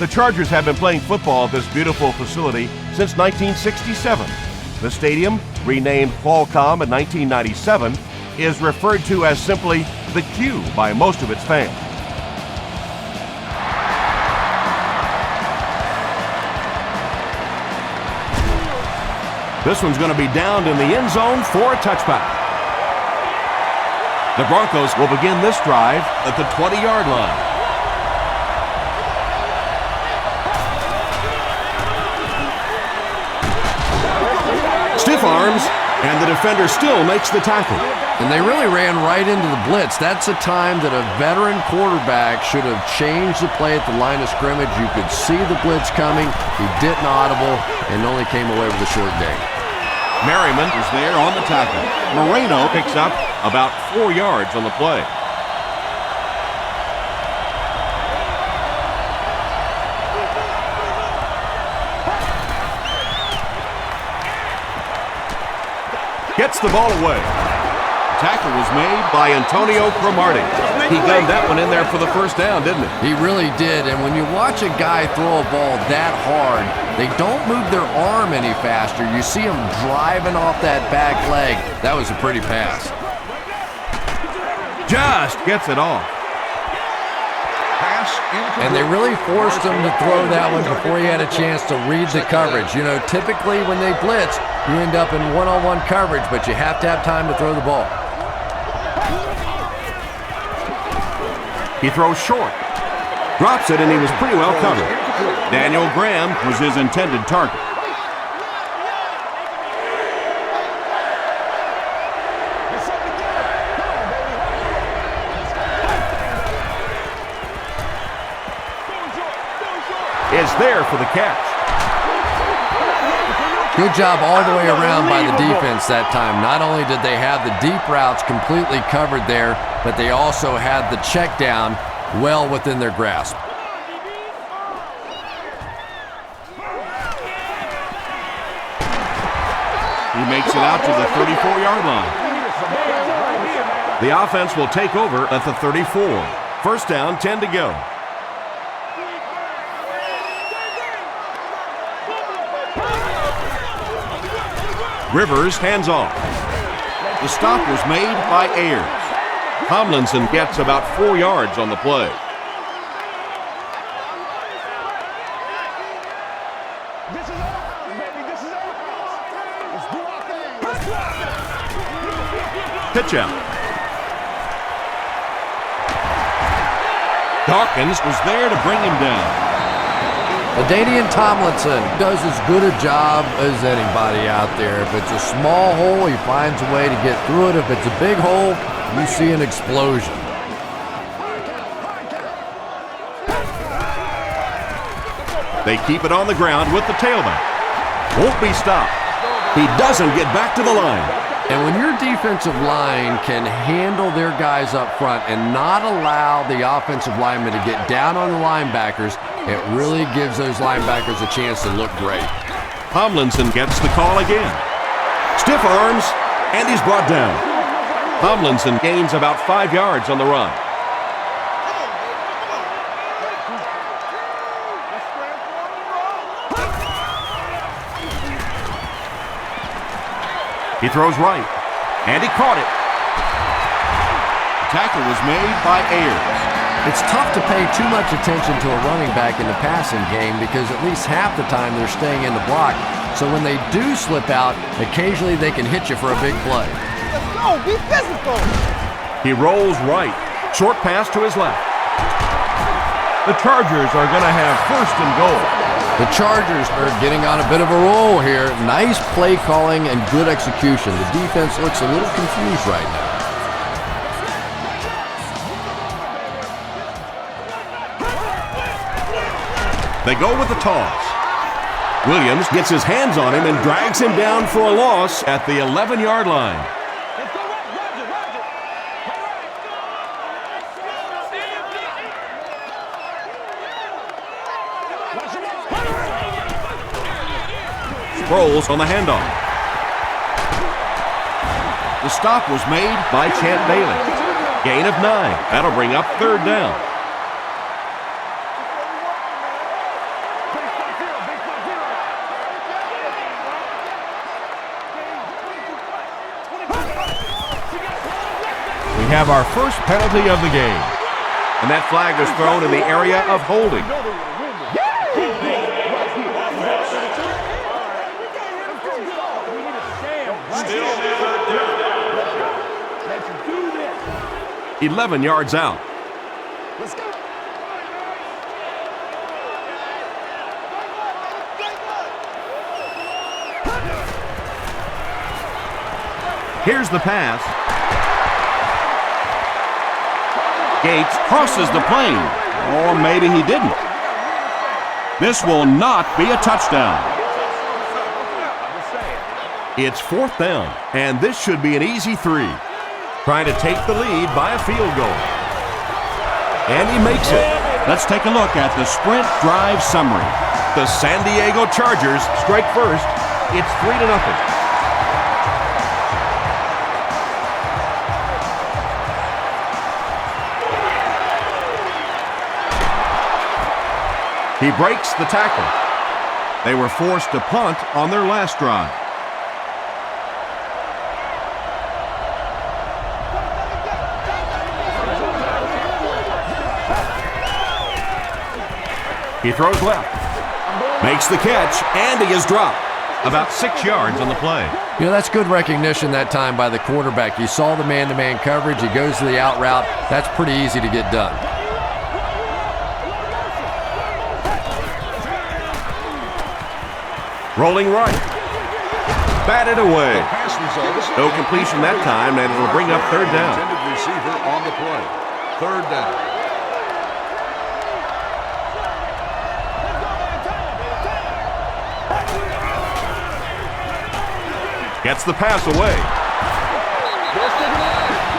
The Chargers have been playing football at this beautiful facility since 1967. The stadium, renamed Qualcomm in 1997, is referred to as simply the Q by most of its fans. This one's going to be downed in the end zone for a touchback. The Broncos will begin this drive at the 20-yard line. Stiff arms, and the defender still makes the tackle. And they really ran right into the blitz. That's a time that a veteran quarterback should have changed the play at the line of scrimmage. You could see the blitz coming. He didn't audible and only came away with a short gain. Merriman is there on the tackle. Moreno picks up about 4 yards on the play. Gets the ball away. Tackle was made by Antonio Cromartie. He gunned that one in there for the first down, didn't he? He really did, and when you watch a guy throw a ball that hard, they don't move their arm any faster. You see him driving off that back leg. That was a pretty pass. Just gets it off. And they really forced him to throw that one before he had a chance to read the coverage. You know, typically when they blitz, you end up in one-on-one coverage, but you have to have time to throw the ball. He throws short. Drops it, and he was pretty well covered. Daniel Graham was his intended target. Is there for the catch. Good job all the way around by the defense that time. Not only did they have the deep routes completely covered there, but they also had the check down well within their grasp. He makes it out to the 34-yard line. The offense will take over at the 34. First down, 10 to go. Rivers hands off. The stop was made by Ayers. Tomlinson gets about 4 yards on the play. Pitch out. Dawkins was there to bring him down. LaDainian Tomlinson does as good a job as anybody out there. If it's a small hole, he finds a way to get through it. If it's a big hole, you see an explosion. They keep it on the ground with the tailback. Won't be stopped. He doesn't get back to the line. And when your defensive line can handle their guys up front and not allow the offensive linemen to get down on the linebackers, it really gives those linebackers a chance to look great. Tomlinson gets the call again. Stiff arms, and he's brought down. Tomlinson gains about 5 yards on the run. He throws right, and he caught it. The tackle was made by Ayers. It's tough to pay too much attention to a running back in the passing game because at least half the time they're staying in the block. So when they do slip out, occasionally they can hit you for a big play. Let's go, be physical. He rolls right. Short pass to his left. The Chargers are going to have first and goal. The Chargers are getting on a bit of a roll here. Nice play calling and good execution. The defense looks a little confused right now. They go with the toss. Williams gets his hands on him and drags him down for a loss at the 11-yard line. Sproles on the handoff. The stop was made by Champ Bailey. Gain of 9. That'll bring up third down. We have our first penalty of the game. And that flag was thrown in the area of holding. 11 yards out. Let's go. Here's the pass. Gates crosses the plane. Or maybe he didn't. This will not be a touchdown. It's 4th down, and this should be an easy 3. Trying to take the lead by a field goal. And he makes it. Let's take a look at the sprint drive summary. The San Diego Chargers strike first. It's 3-0. He breaks the tackle. They were forced to punt on their last drive. He throws left, makes the catch, and he is dropped. About 6 yards on the play. You know, that's good recognition that time by the quarterback. You saw the man-to-man coverage. He goes to the out route. That's pretty easy to get done. Rolling right. Batted away. No completion that time, and it'll bring up 3rd down. Intended receiver on the play. 3rd down. Gets the pass away.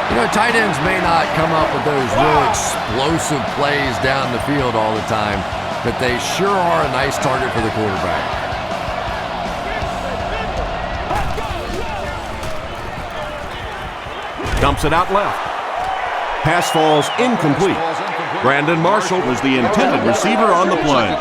You know, tight ends may not come up with those real explosive plays down the field all the time, but they sure are a nice target for the quarterback. Dumps it out left. Pass falls incomplete. Brandon Marshall was the intended receiver on the play.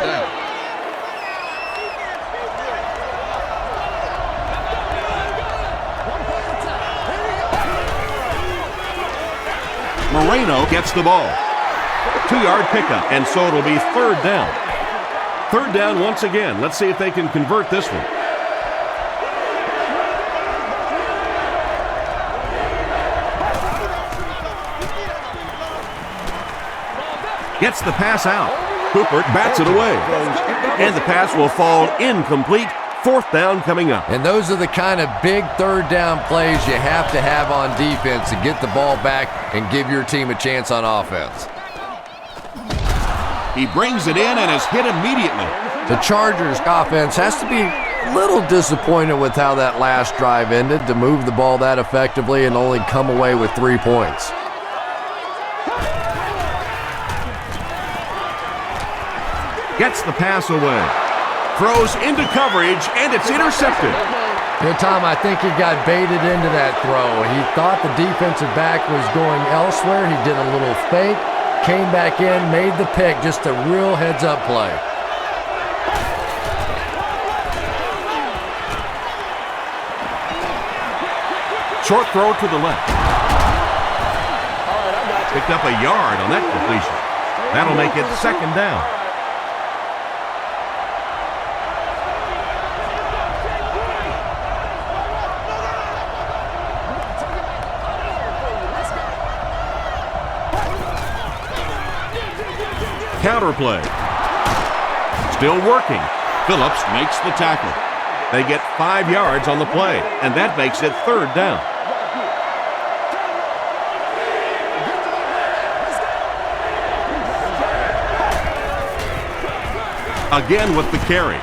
Moreno gets the ball. 2-yard pickup, and so it'll be 3rd down. 3rd down once again. Let's see if they can convert this one. Gets the pass out. Cooper bats it away. And the pass will fall incomplete. 4th down coming up. And those are the kind of big 3rd down plays you have to have on defense to get the ball back and give your team a chance on offense. He brings it in and is hit immediately. The Chargers offense has to be a little disappointed with how that last drive ended, to move the ball that effectively and only come away with 3 points. Gets the pass away. Throws into coverage, and it's intercepted. You know, Tom, I think he got baited into that throw. He thought the defensive back was going elsewhere. He did a little fake, came back in, made the pick. Just a real heads-up play. Short throw to the left. Picked up a yard on that completion. That'll make it 2nd down. Counter play. Still working. Phillips makes the tackle. They get 5 yards on the play, and that makes it 3rd down. Again with the carry.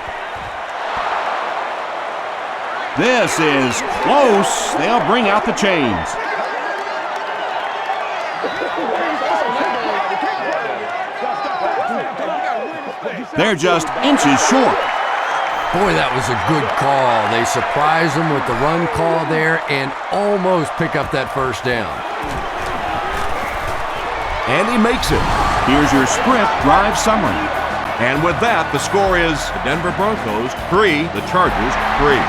This is close. They'll bring out the chains. They're just inches short. Boy, that was a good call. They surprised him with the run call there and almost pick up that 1st down. And he makes it. Here's your sprint drive summary. And with that, the score is the Denver Broncos 3, the Chargers 3.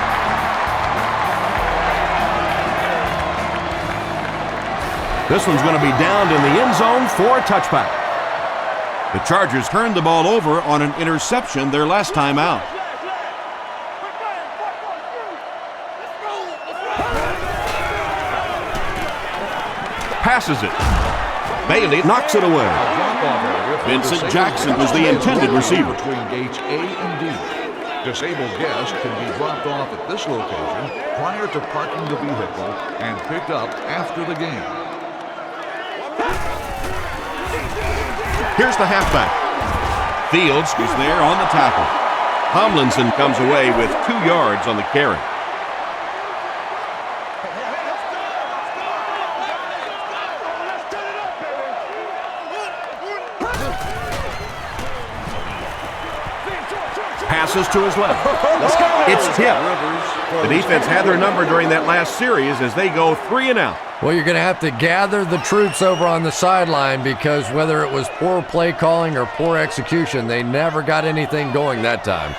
This one's going to be downed in the end zone for a touchback. The Chargers turned the ball over on an interception their last time out. Passes it. Bailey knocks it away. Vincent Jackson was the intended receiver. Between gates A and D. Disabled guests can be dropped off at this location prior to parking the vehicle and picked up after the game. Here's the halfback. Fields is there on the tackle. Tomlinson comes away with 2 yards on the carry. Passes to his left. It's tipped. The defense had their number during that last series as they go 3 and out. Well, you're going to have to gather the troops over on the sideline because whether it was poor play calling or poor execution, they never got anything going that time.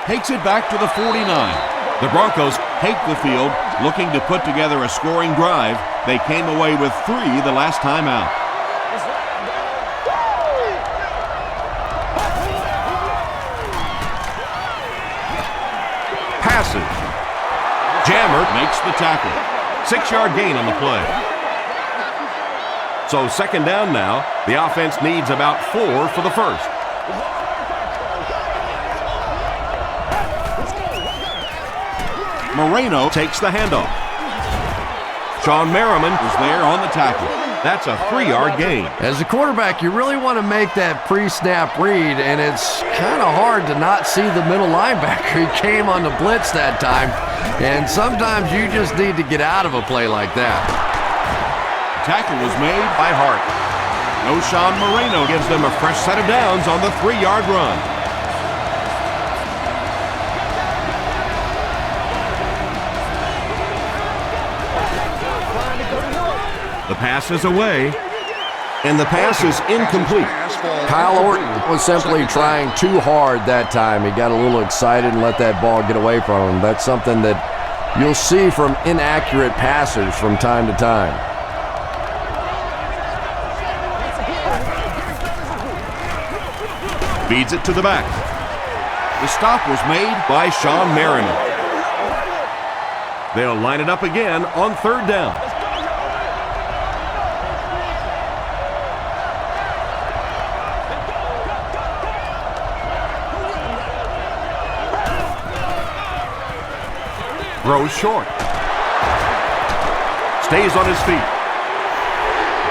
Takes it back to the 49. The Broncos take the field, looking to put together a scoring drive. They came away with 3 the last time out. Passes. Jammer makes the tackle. 6-yard gain on the play. So second down now. The offense needs about 4 for the first. Moreno takes the handoff. Sean Merriman is there on the tackle. That's a 3-yard gain. As a quarterback, you really want to make that pre-snap read, and it's kind of hard to not see the middle linebacker. He came on the blitz that time, and sometimes you just need to get out of a play like that. The tackle was made by Hart. No Sean Moreno gives them a fresh set of downs on the 3-yard run. The pass is away, and the pass is incomplete. Kyle Orton was simply trying too hard that time. He got a little excited and let that ball get away from him. That's something that you'll see from inaccurate passers from time to time. Feeds it to the back. The stop was made by Sean Merriman. They'll line it up again on 3rd down. Throws short. Stays on his feet.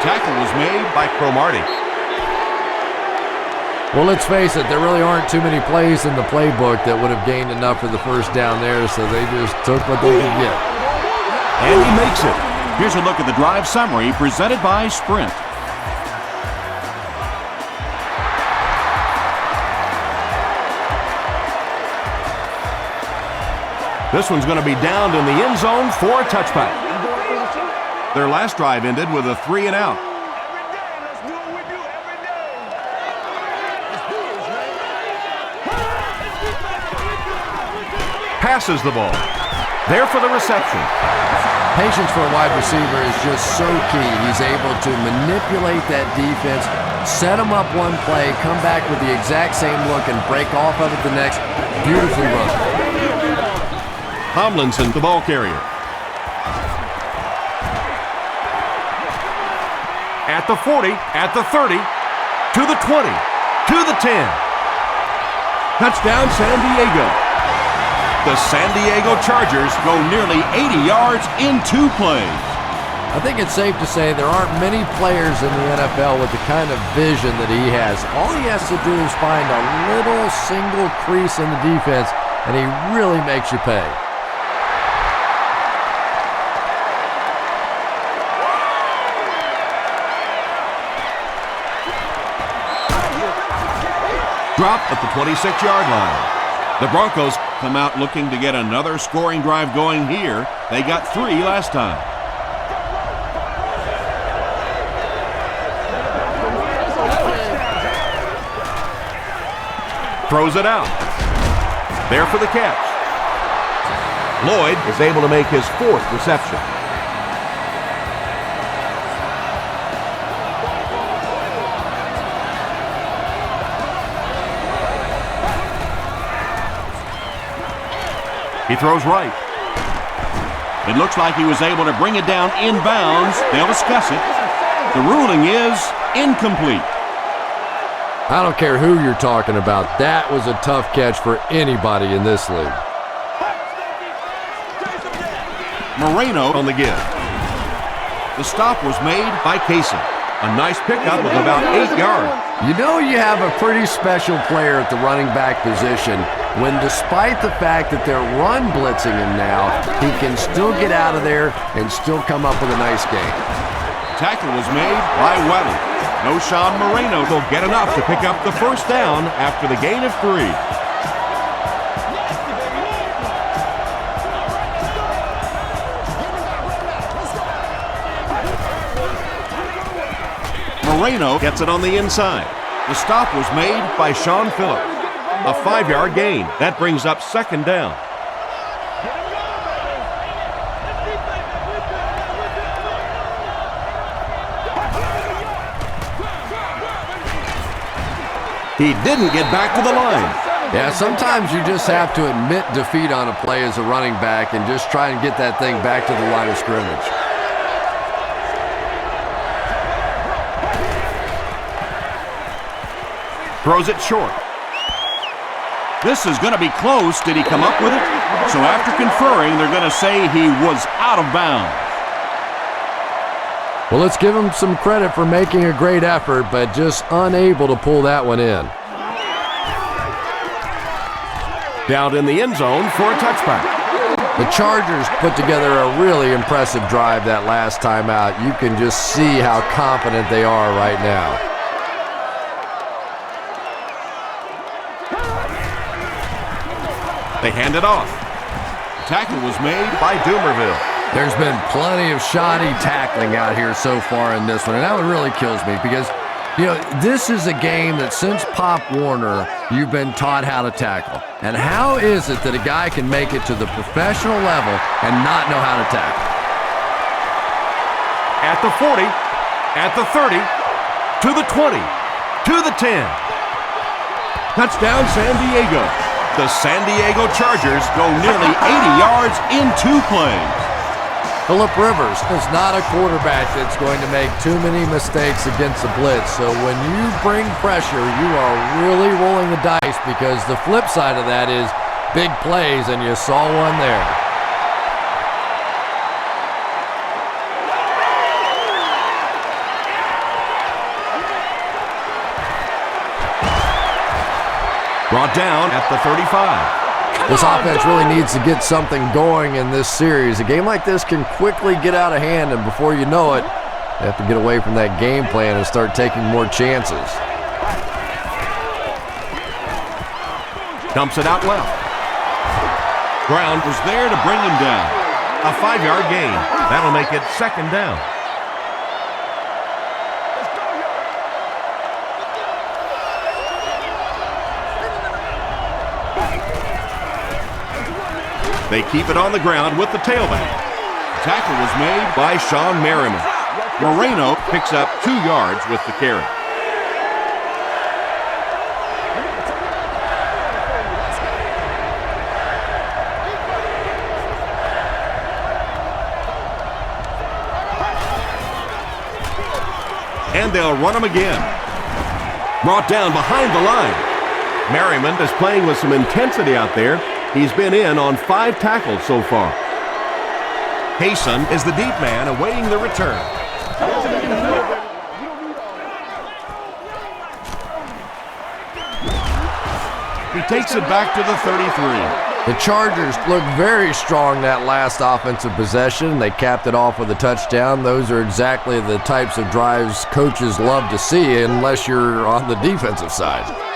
Tackle was made by Cromartie. Well, let's face it, there really aren't too many plays in the playbook that would have gained enough for the first down there, so they just took what they could get. And he makes it. Here's a look at the drive summary presented by Sprint. This one's going to be downed in the end zone for a touchback. Their last drive ended with a 3 and out. Passes the ball. There for the reception. Patience for a wide receiver is just so key. He's able to manipulate that defense, set them up one play, come back with the exact same look, and break off of it the next. Beautifully run. Tomlinson, the ball carrier. At the 40, at the 30, to the 20, to the 10. Touchdown, San Diego. The San Diego Chargers go nearly 80 yards in 2 plays. I think it's safe to say there aren't many players in the NFL with the kind of vision that he has. All he has to do is find a little single crease in the defense, and he really makes you pay. Drop at the 26-yard line. The Broncos come out looking to get another scoring drive going here. They got 3 last time. Throws it out. There for the catch. Lloyd is able to make his 4th reception. He throws right. It looks like he was able to bring it down inbounds. They'll discuss it. The ruling is incomplete. I don't care who you're talking about. That was a tough catch for anybody in this league. Moreno on the give. The stop was made by Casey. A nice pickup of about 8 yards. You know you have a pretty special player at the running back position when, despite the fact that they're run blitzing him now, he can still get out of there and still come up with a nice game. Tackle was made by Weddle. No Sean Moreno will get enough to pick up the first down after the gain of 3. Moreno gets it on the inside. The stop was made by Sean Phillips. A 5-yard gain. That brings up 2nd down. He didn't get back to the line. Yeah, sometimes you just have to admit defeat on a play as a running back and just try and get that thing back to the line of scrimmage. Throws it short. This is going to be close. Did he come up with it? So after conferring, they're going to say he was out of bounds. Well, let's give him some credit for making a great effort, but just unable to pull that one in. Down in the end zone for a touchback. The Chargers put together a really impressive drive that last time out. You can just see how confident they are right now. They hand it off. Tackle was made by Doomerville. There's been plenty of shoddy tackling out here so far in this one, and that one really kills me because, you know, this is a game that since Pop Warner, you've been taught how to tackle. And how is it that a guy can make it to the professional level and not know how to tackle? At the 40, at the 30, to the 20, to the 10. Touchdown, San Diego. The San Diego Chargers go nearly 80 yards in 2 plays. Phillip Rivers is not a quarterback that's going to make too many mistakes against the blitz. So when you bring pressure, you are really rolling the dice because the flip side of that is big plays, and you saw one there. Brought down at the 35. This offense really needs to get something going in this series. A game like this can quickly get out of hand, and before you know it, you have to get away from that game plan and start taking more chances. Dumps it out left. Brown was there to bring him down. A 5-yard gain. That'll make it 2nd down. They keep it on the ground with the tailback. Tackle was made by Sean Merriman. Moreno picks up 2 yards with the carry. And they'll run him again. Brought down behind the line. Merriman is playing with some intensity out there. He's been in on 5 tackles so far. Payson is the deep man awaiting the return. He takes it back to the 33. The Chargers looked very strong that last offensive possession. They capped it off with a touchdown. Those are exactly the types of drives coaches love to see unless you're on the defensive side.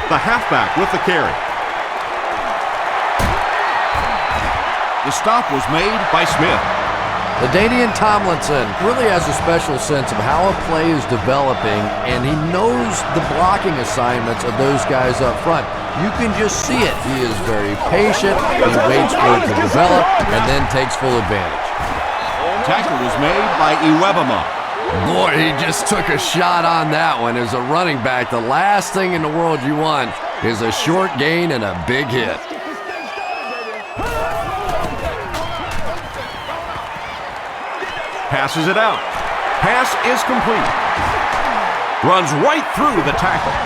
The halfback with the carry. The stop was made by Smith. LaDainian Tomlinson really has a special sense of how a play is developing, and he knows the blocking assignments of those guys up front. You can just see it. He is very patient. He waits for it to develop and then takes full advantage. Tackle was made by Iwebama. Boy, he just took a shot on that one. As a running back, the last thing in the world you want is a short gain and a big hit. Passes it out. Pass is complete. Runs right through the tackle.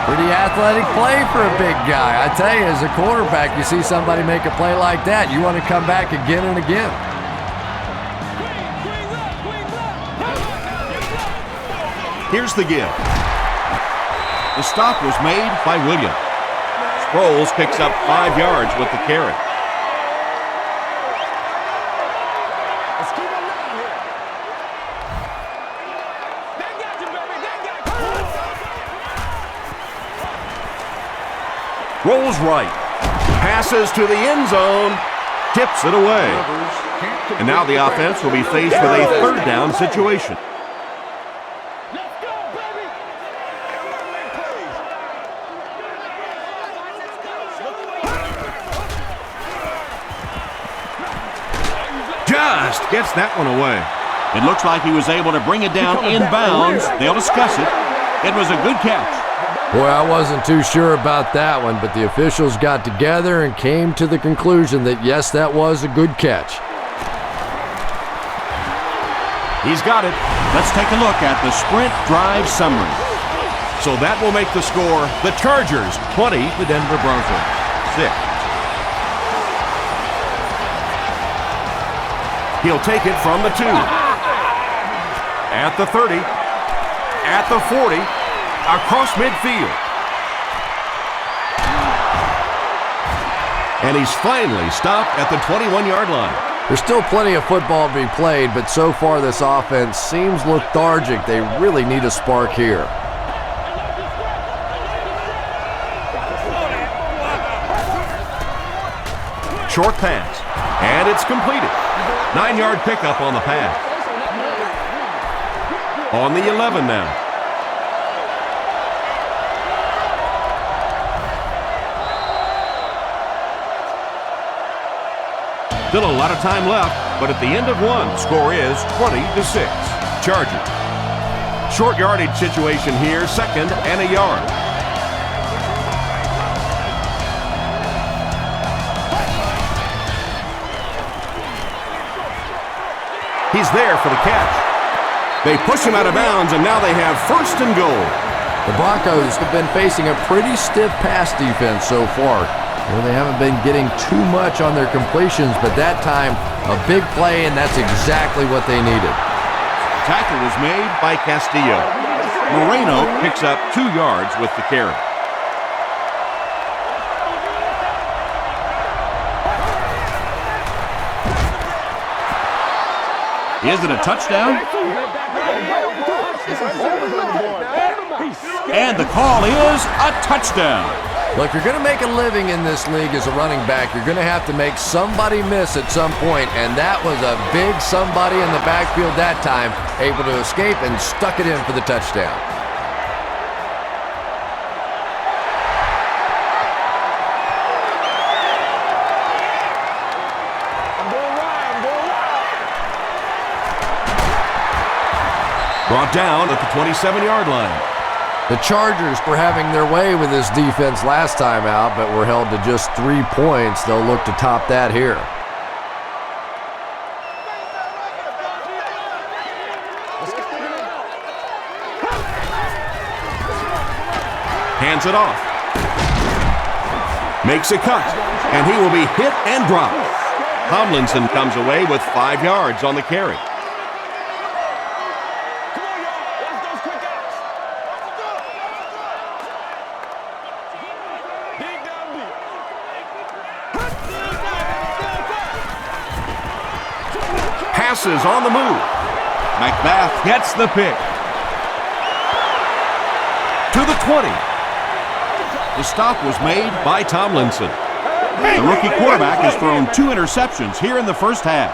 Pretty athletic play for a big guy. I tell you, as a quarterback, you see somebody make a play like that, you want to come back again and again. Here's the give. The stop was made by Williams. Sproles picks up 5 yards with the carry. Rolls right. Passes to the end zone. Tips it away. And now the offense will be faced with a third down situation. Just gets that one away. It looks like he was able to bring it down inbounds. They'll discuss it. It was a good catch. Boy, I wasn't too sure about that one, but the officials got together and came to the conclusion that, yes, that was a good catch. He's got it. Let's take a look at the sprint drive summary. So that will make the score the Chargers 20, the Denver Broncos 6. He'll take it from the 2. At the 30. At the 40. Across midfield. And he's finally stopped at the 21-yard line. There's still plenty of football to be played, but so far this offense seems lethargic. They really need a spark here. Short pass. And it's completed. 9-yard pickup on the pass. On the 11 now. Still a lot of time left, but at the end of one, score is 20-6. Chargers. Short yardage situation here, 2nd and a yard. He's there for the catch. They push him out of bounds, and now they have 1st and goal. The Broncos have been facing a pretty stiff pass defense so far. Well, they haven't been getting too much on their completions, but that time, a big play, and that's exactly what they needed. Tackle was made by Castillo. Moreno picks up 2 yards with the carry. Is it a touchdown? And the call is a touchdown. Look, you're going to make a living in this league as a running back. You're going to have to make somebody miss at some point, and that was a big somebody in the backfield that time, able to escape and stuck it in for the touchdown. Brought down at the 27-yard line. The Chargers were having their way with this defense last time out, but were held to just 3 points. They'll look to top that here. Hands it off. Makes a cut, and he will be hit and dropped. Tomlinson comes away with 5 yards on the carry. Passes on the move. McBath gets the pick. To the 20. The stop was made by Tomlinson. The rookie quarterback has thrown 2 interceptions here in the first half.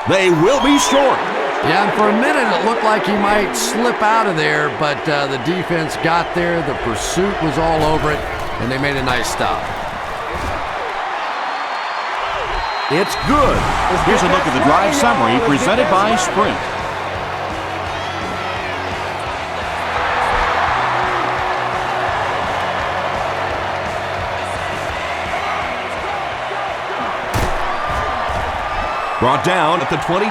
They will be short. Yeah, and for a minute it looked like he might slip out of there, but the defense got there. The pursuit was all over it, and they made a nice stop. It's good. Here's a look at the drive summary presented by Sprint. Brought down at the 22.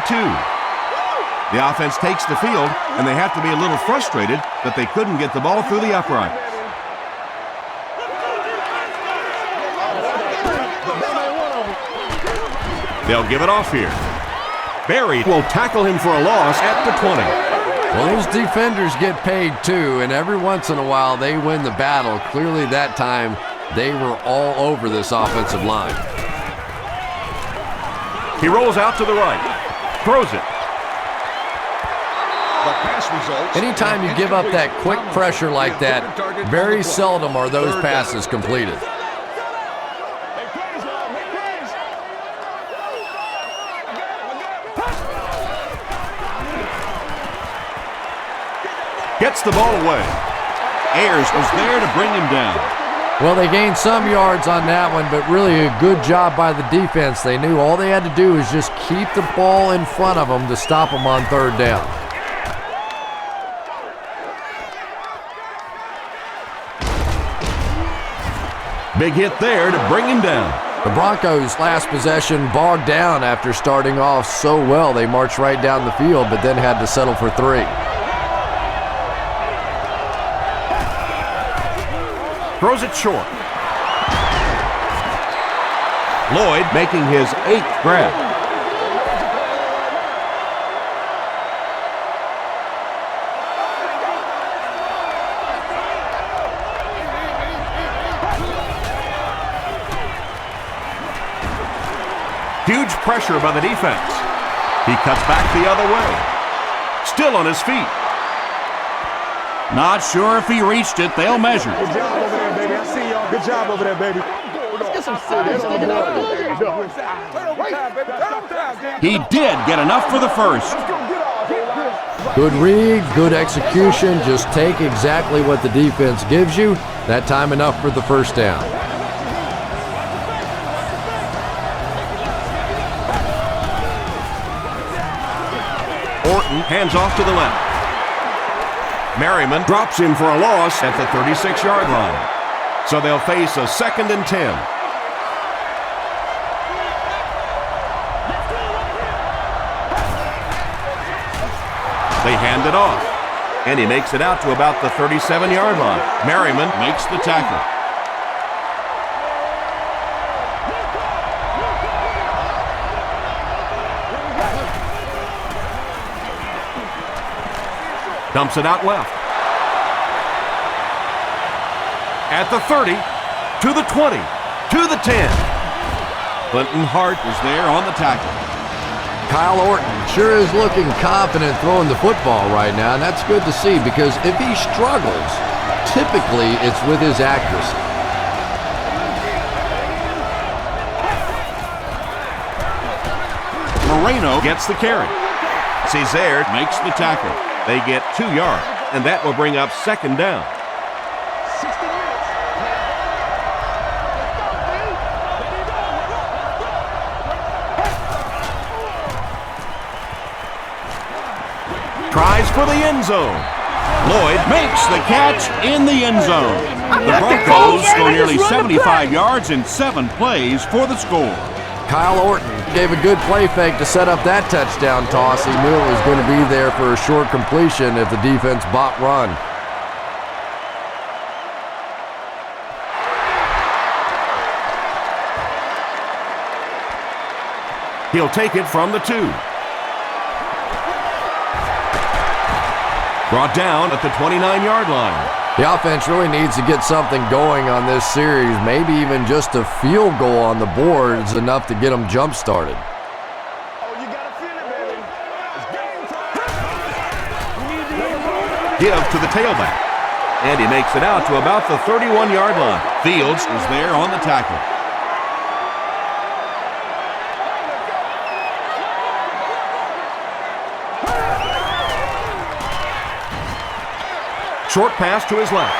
The offense takes the field, and they have to be a little frustrated that they couldn't get the ball through the uprights. They'll give it off here. Barry will tackle him for a loss at the 20. Well, those defenders get paid too, and every once in a while they win the battle. Clearly that time they were all over this offensive line. He rolls out to the right, throws it. The pass results. Anytime you give up that quick pressure like that, very seldom are those passes completed. Gets the ball away. Ayers was there to bring him down. Well, they gained some yards on that one, but really a good job by the defense. They knew all they had to do was just keep the ball in front of them to stop them on third down. Big hit there to bring him down. The Broncos' last possession bogged down after starting off so well. They marched right down the field, but then had to settle for 3. Throws it short. Lloyd making his 8th grab. Huge pressure by the defense. He cuts back the other way. Still on his feet. Not sure if he reached it. They'll measure. Good job over there, baby. I see y'all. Good job over there, baby. Let's get some serious sticking out. He did get enough for the first. Good read, good execution. Just take exactly what the defense gives you. That time enough for the first down. Orton hands off to the left. Merriman drops him for a loss at the 36-yard line. So they'll face a 2nd and 10. They hand it off, and he makes it out to about the 37-yard line. Merriman makes the tackle. Dumps it out left. At the 30, to the 20, to the 10. Clinton Hart is there on the tackle. Kyle Orton sure is looking confident throwing the football right now, and that's good to see because if he struggles, typically it's with his accuracy. Moreno gets the carry. Cesare makes the tackle. They get 2 yards, and that will bring up 2nd down. 60 minutes. Tries for the end zone. Lloyd Makes the catch in the end zone. The Broncos go nearly 75 yards in 7 plays for the score. Kyle Orton gave a good play fake to set up that touchdown toss. He knew it was going to be there for a short completion if the defense bought run. He'll take it from the 2. Brought down at the 29-yard line. The offense really needs to get something going on this series. Maybe even just a field goal on the board is enough to get them jump-started. Oh, you gotta feel it, baby. It's game time. Give to the tailback. And he makes it out to about the 31-yard line. Fields is there on the tackle. Short pass to his left.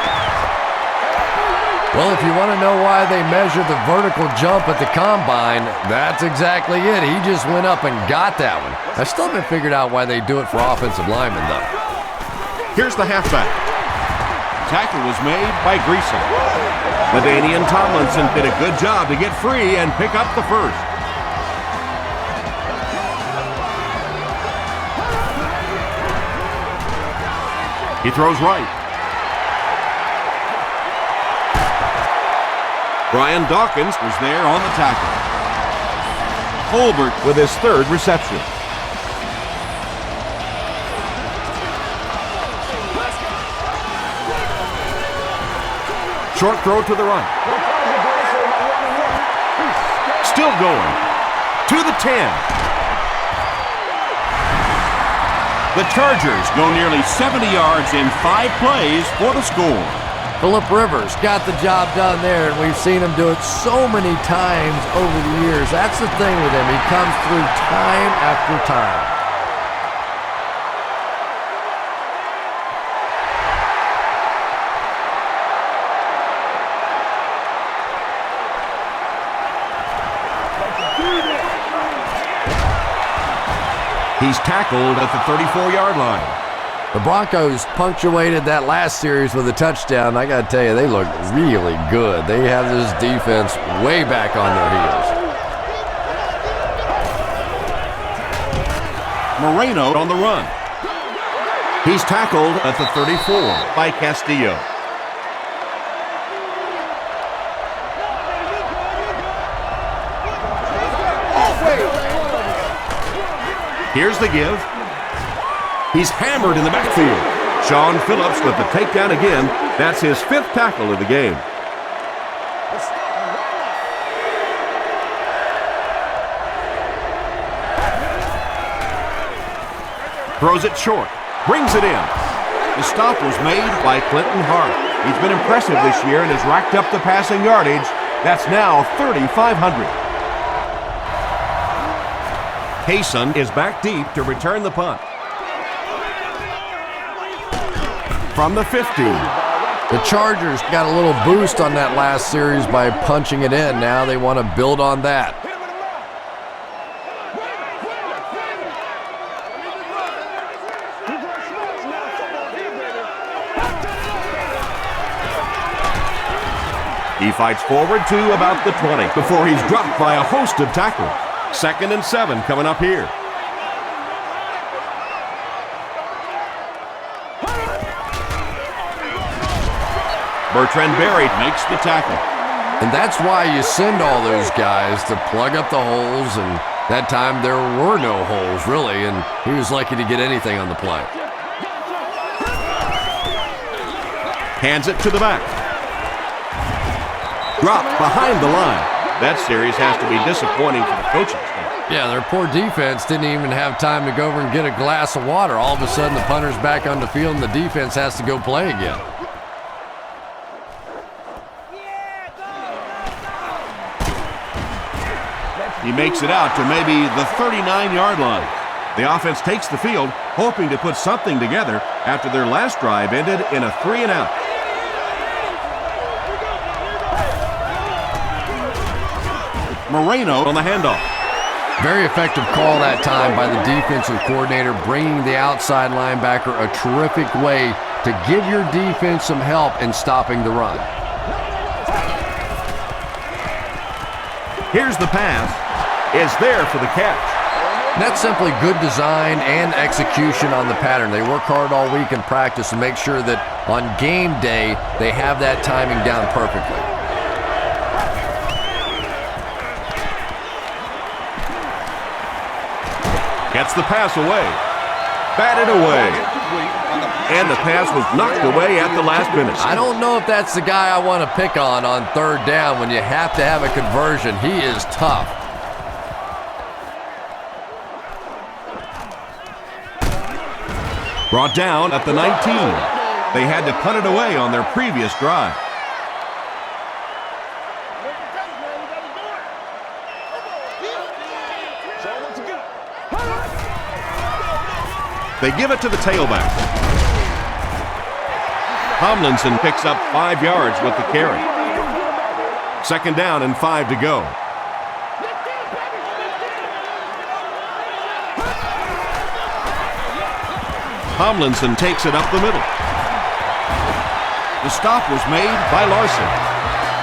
Well, if you want to know why they measure the vertical jump at the combine, that's exactly it. He just went up and got that one. I still haven't figured out why they do it for offensive linemen, though. Here's the halfback. Tackle was made by Greason. LaDainian Tomlinson did a good job to get free and pick up the first. He throws right. Brian Dawkins was there on the tackle. Holbert with his third reception. Short throw to the right. Still going. To the 10. The Chargers go nearly 70 yards in 5 plays for the score. Phillip Rivers got the job done there, and we've seen him do it so many times over the years. That's the thing with him. He comes through time after time. He's tackled at the 34-yard line. The Broncos punctuated that last series with a touchdown. I got to tell you, they look really good. They have this defense way back on their heels. Moreno on the run. He's tackled at the 34 by Castillo. Here's the give. He's hammered in the backfield. Sean Phillips with the takedown again. That's his 5th tackle of the game. Throws it short. Brings it in. The stop was made by Clinton Hart. He's been impressive this year and has racked up the passing yardage. That's now 3,500. Kaysen is back deep to return the punt. From the 15. The Chargers got a little boost on that last series by punching it in. Now they want to build on that. He fights forward to about the 20 before he's dropped by a host of tacklers. 2nd and 7 coming up here. Bertrand Berry makes the tackle. And that's why you send all those guys to plug up the holes, and that time there were no holes, really, and he was lucky to get anything on the play. Hands it to the back. Dropped behind the line. That series has to be disappointing for the coaches. Yeah, their poor defense didn't even have time to go over and get a glass of water. All of a sudden, the punter's back on the field, and the defense has to go play again. He makes it out to maybe the 39-yard line. The offense takes the field, hoping to put something together after their last drive ended in a 3-and-out. Moreno on the handoff. Very effective call that time by the defensive coordinator, bringing the outside linebacker a terrific way to give your defense some help in stopping the run. Here's the pass. It's there for the catch. And that's simply good design and execution on the pattern. They work hard all week in practice and make sure that on game day they have that timing down perfectly. Gets the pass away. Batted away. And the pass was knocked away at the last minute. I don't know if that's the guy I want to pick on 3rd down when you have to have a conversion. He is tough. Brought down at the 19. They had to punt it away on their previous drive. They give it to the tailback. Tomlinson picks up 5 yards with the carry. 2nd down and 5 to go. Tomlinson takes it up the middle. The stop was made by Larson.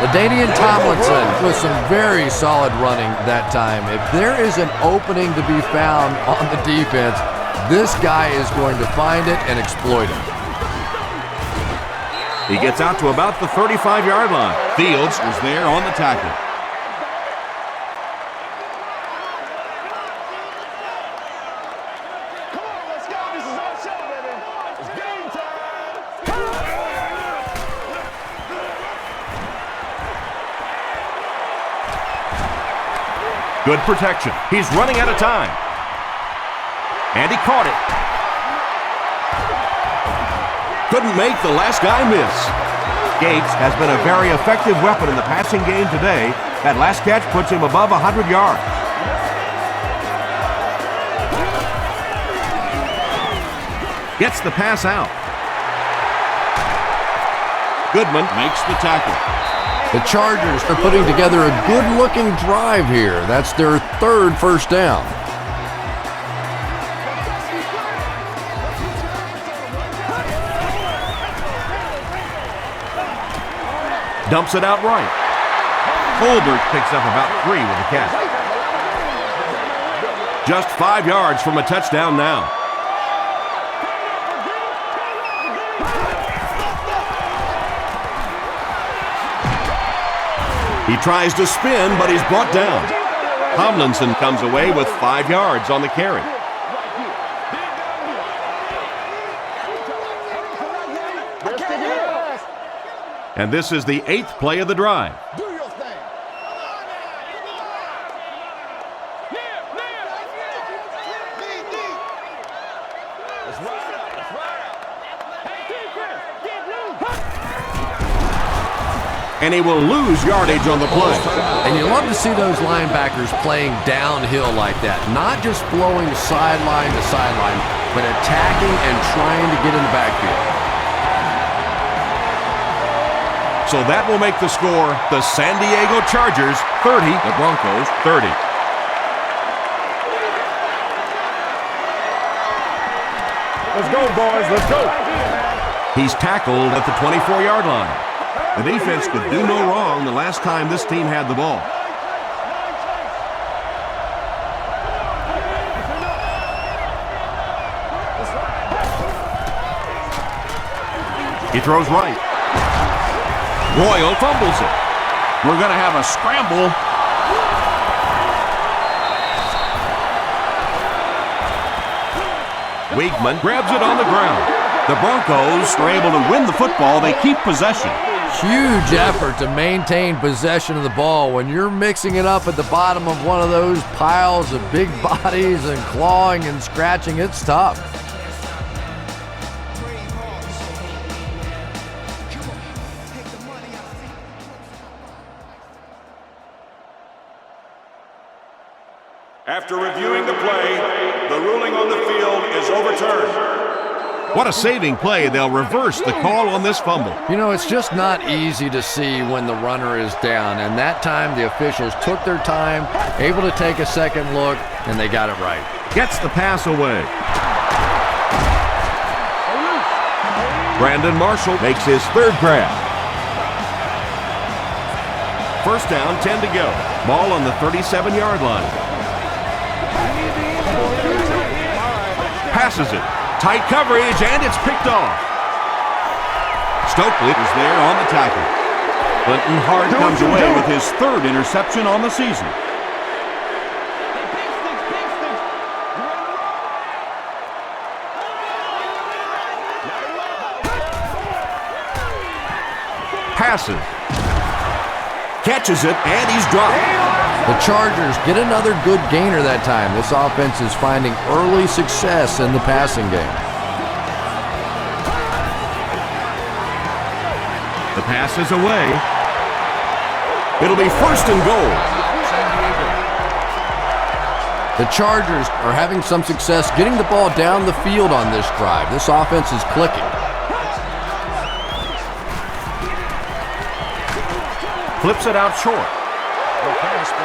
LaDainian Tomlinson with some very solid running that time. If there is an opening to be found on the defense, this guy is going to find it and exploit it. He gets out to about the 35-yard line. Fields was there on the tackle. Good protection. He's running out of time. And he caught it. Couldn't make the last guy miss. Gates has been a very effective weapon in the passing game today. That last catch puts him above 100 yards. Gets the pass out. Goodman Makes the tackle. The Chargers are putting together a good-looking drive here. That's their 3rd first down. dumps it out right. Colbert picks up about 3 with the catch. Just 5 yards from a touchdown now. He tries to spin, but he's brought down. Tomlinson comes away with 5 yards on the carry. And this is the 8th play of the drive. And he will lose yardage on the play. And you love to see those linebackers playing downhill like that. Not just flowing sideline to sideline, but attacking and trying to get in the backfield. So that will make the score the San Diego Chargers 30, the Broncos 30. Let's go, boys. Let's go. He's tackled at the 24-yard line. The defense could do no wrong the last time this team had the ball. He throws right. Royal fumbles it. We're going to have a scramble. Weigman grabs it on the ground. The Broncos are able to win the football. They keep possession. Huge effort to maintain possession of the ball. When you're mixing it up at the bottom of one of those piles of big bodies and clawing and scratching, it's tough. After reviewing the play, the ruling on the field is overturned. What a saving play. They'll reverse the call on this fumble. You know, it's just not easy to see when the runner is down, and that time the officials took their time, able to take a second look, and they got it right. Gets the pass away. Brandon Marshall makes his 3rd grab. First down, 10 to go. Ball on the 37-yard line. Passes it. Tight coverage, and it's picked off. Stokely is there on the tackle. Clinton Hart comes away with his 3rd interception on the season. Passes. Catches it, and he's dropped. The Chargers get another good gainer that time. This offense is finding early success in the passing game. The pass is away. It'll be 1st and goal. The Chargers are having some success getting the ball down the field on this drive. This offense is clicking. flips it out short.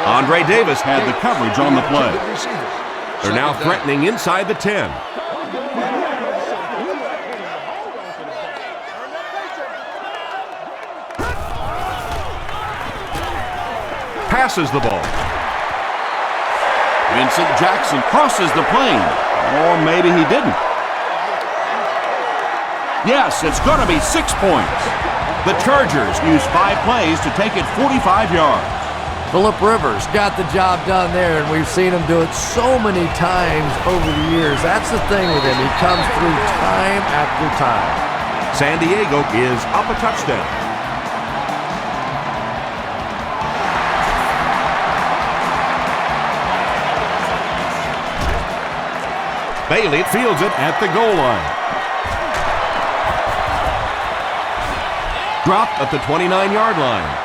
Andre Davis Had the coverage on the play. They're now threatening inside the 10. Passes the ball. Vincent Jackson crosses the plane. Or maybe he didn't. Yes, it's going to be 6 points. The Chargers use 5 plays to take it 45 yards. Phillip Rivers got the job done there, and we've seen him do it so many times over the years. That's the thing with him. He comes through time after time. San Diego is up a touchdown. Bailey fields it at the goal line. Dropped at the 29-yard line.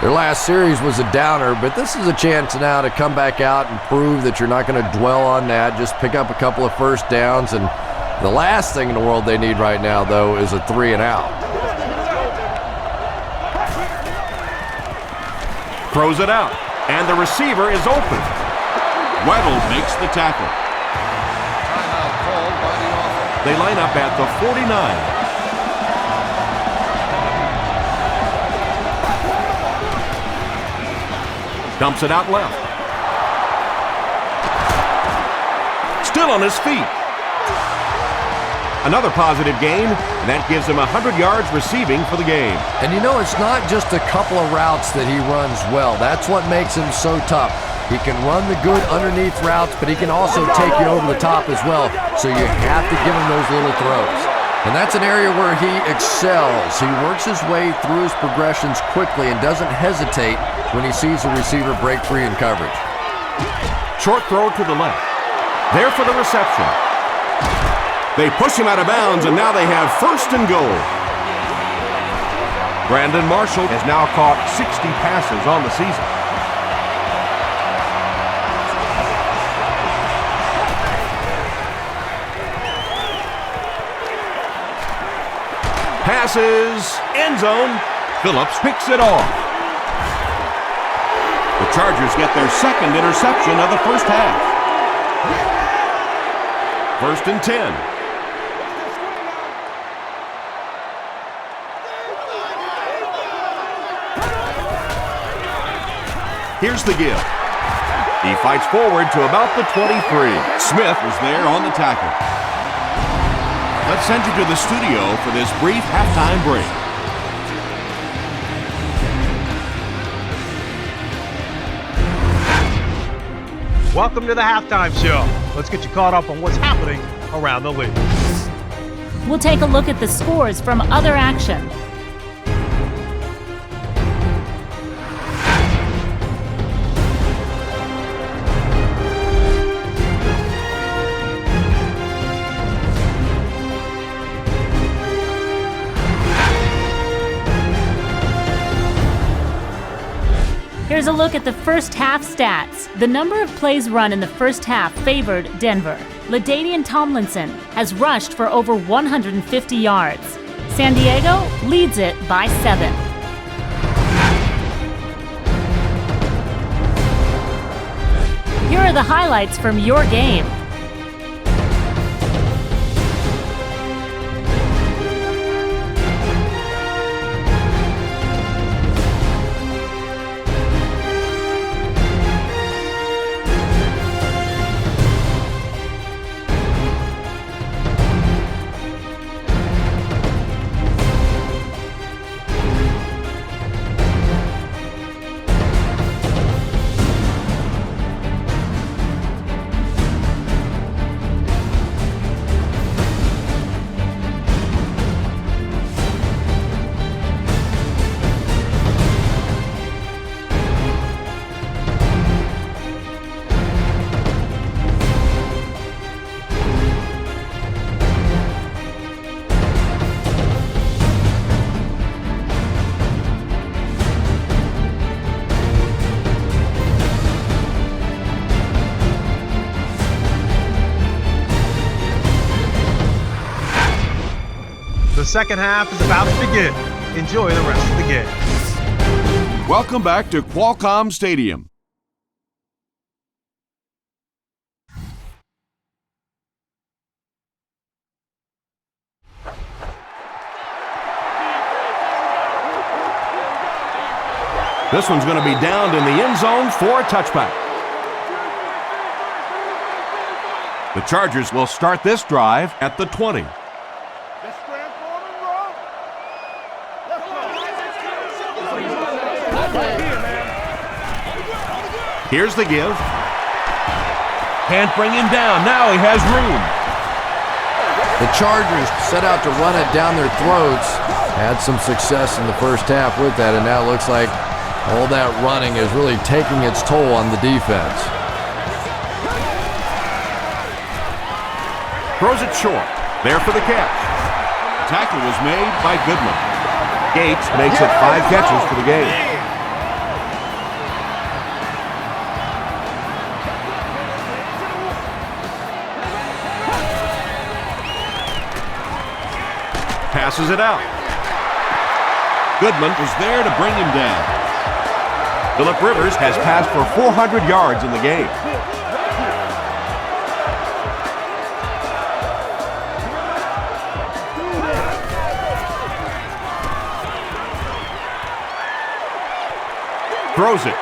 Their last series was a downer, but this is a chance now to come back out and prove that you're not going to dwell on that. Just pick up a couple of first downs, and the last thing in the world they need right now, though, is a 3 and out. Throws it out, and the receiver is open. Weddle makes the tackle. They line up at the 49. Dumps it out left. Still on his feet. Another positive gain, and that gives him 100 yards receiving for the game. And you know, it's not just a couple of routes that he runs well. That's what makes him so tough. He can run the good underneath routes, but he can also take you over the top as well. So you have to give him those little throws. And that's an area where he excels. He works his way through his progressions quickly and doesn't hesitate when he sees the receiver break free in coverage. Short throw to the left. There for the reception. They push him out of bounds, and now they have first and goal. Brandon Marshall has now caught 60 passes on the season. Passes, end zone. Phillips picks it off. The Chargers get their second interception of the first half. First and 10. Here's the give. He fights forward to about the 23. Smith was there on the tackle. Let's send you to the studio for this brief halftime break. Welcome to the halftime show. Let's get you caught up on what's happening around the league. We'll take a look at the scores from other action. Here's a look at the first half stats. The number of plays run in the first half favored Denver. LaDainian Tomlinson has rushed for over 150 yards. San Diego leads it by 7. Here are the highlights from your game. The second half is about to begin. Enjoy the rest of the game. Welcome back to Qualcomm Stadium. This one's going to be downed in the end zone for a touchback. The Chargers will start this drive at the 20. Here's the give. Can't bring him down. Now he has room. The Chargers set out to run it down their throats. Had some success in the first half with that, and now it looks like all that running is really taking its toll on the defense. Throws it short. There for the catch. Tackle was made by Goodman. Gates makes it 5 catches for the game. Passes it out. Goodman Was there to bring him down. Phillip Rivers has passed for 400 yards in the game. Throws it.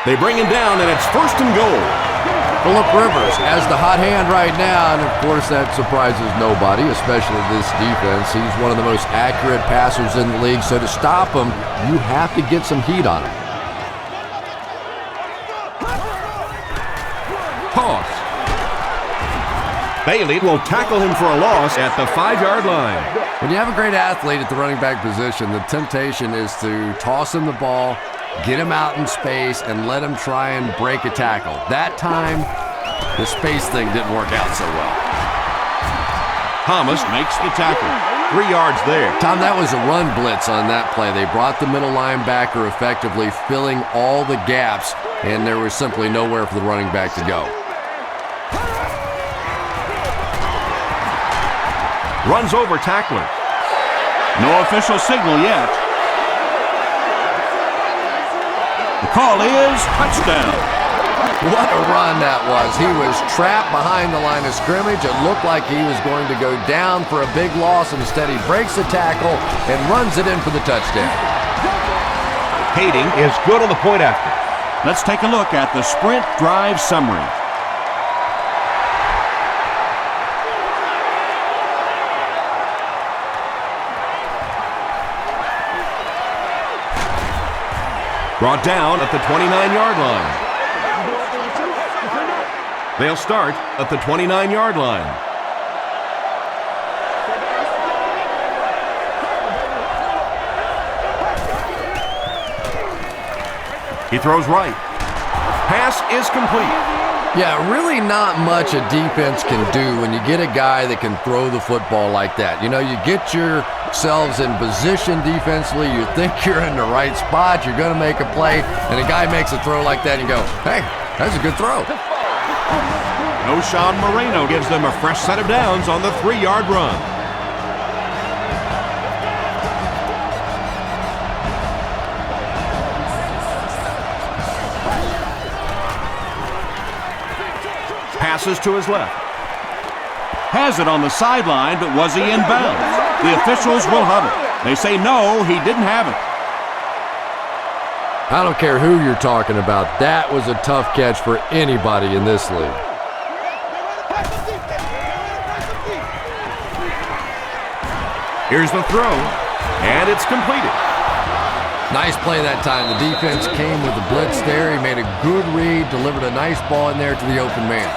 They bring him down, and it's 1st and goal. Phillip Rivers has the hot hand right now, and of course that surprises nobody, especially this defense. He's one of the most accurate passers in the league, so to stop him, you have to get some heat on him. Toss. Bailey will tackle him for a loss at the 5-yard line. When you have a great athlete at the running back position, the temptation is to toss him the ball, get him out in space, and let him try and break a tackle. That time, the space thing didn't work out so well. Thomas makes the tackle. 3 yards there. Tom, that was a run blitz on that play. They brought the middle linebacker effectively filling all the gaps, and there was simply nowhere for the running back to go. Runs over tackler. No official signal yet. The call is touchdown. What a run that was. He was trapped behind the line of scrimmage. It looked like he was going to go down for a big loss. Instead, he breaks the tackle and runs it in for the touchdown. Hating is good on the point after. Let's take a look at the sprint drive summary. Brought down at the 29-yard line. They'll start at the 29-yard line. He throws right. Pass is complete. Yeah, really not much a defense can do when you get a guy that can throw the football like that. You know, you get yourselves in position defensively, you think you're in the right spot, you're going to make a play, and a guy makes a throw like that, and you go, hey, that's a good throw. Sean Moreno gives them a fresh set of downs on the 3-yard run. Passes to his left. Has it on the sideline, but was he in bounds? The officials will huddle. They say no, he didn't have it. I don't care who you're talking about. That was a tough catch for anybody in this league. Here's the throw, and it's completed. Nice play that time. The defense came with the blitz there. He made a good read, delivered a nice ball in there to the open man.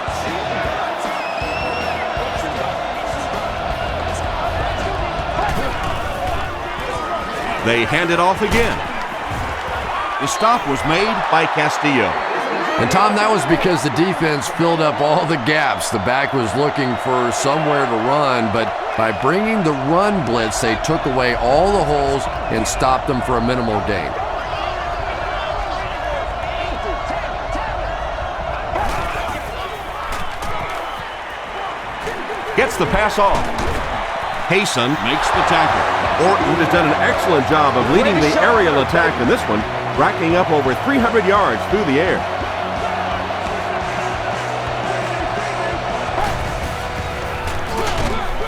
They hand it off again. The stop was made by Castillo. And Tom, that was because the defense filled up all the gaps. The back was looking for somewhere to run, but by bringing the run blitz, they took away all the holes and stopped them for a minimal gain. Gets the pass off. Hayson makes the tackle. Orton has done an excellent job of leading the aerial attack in this one, racking up over 300 yards through the air.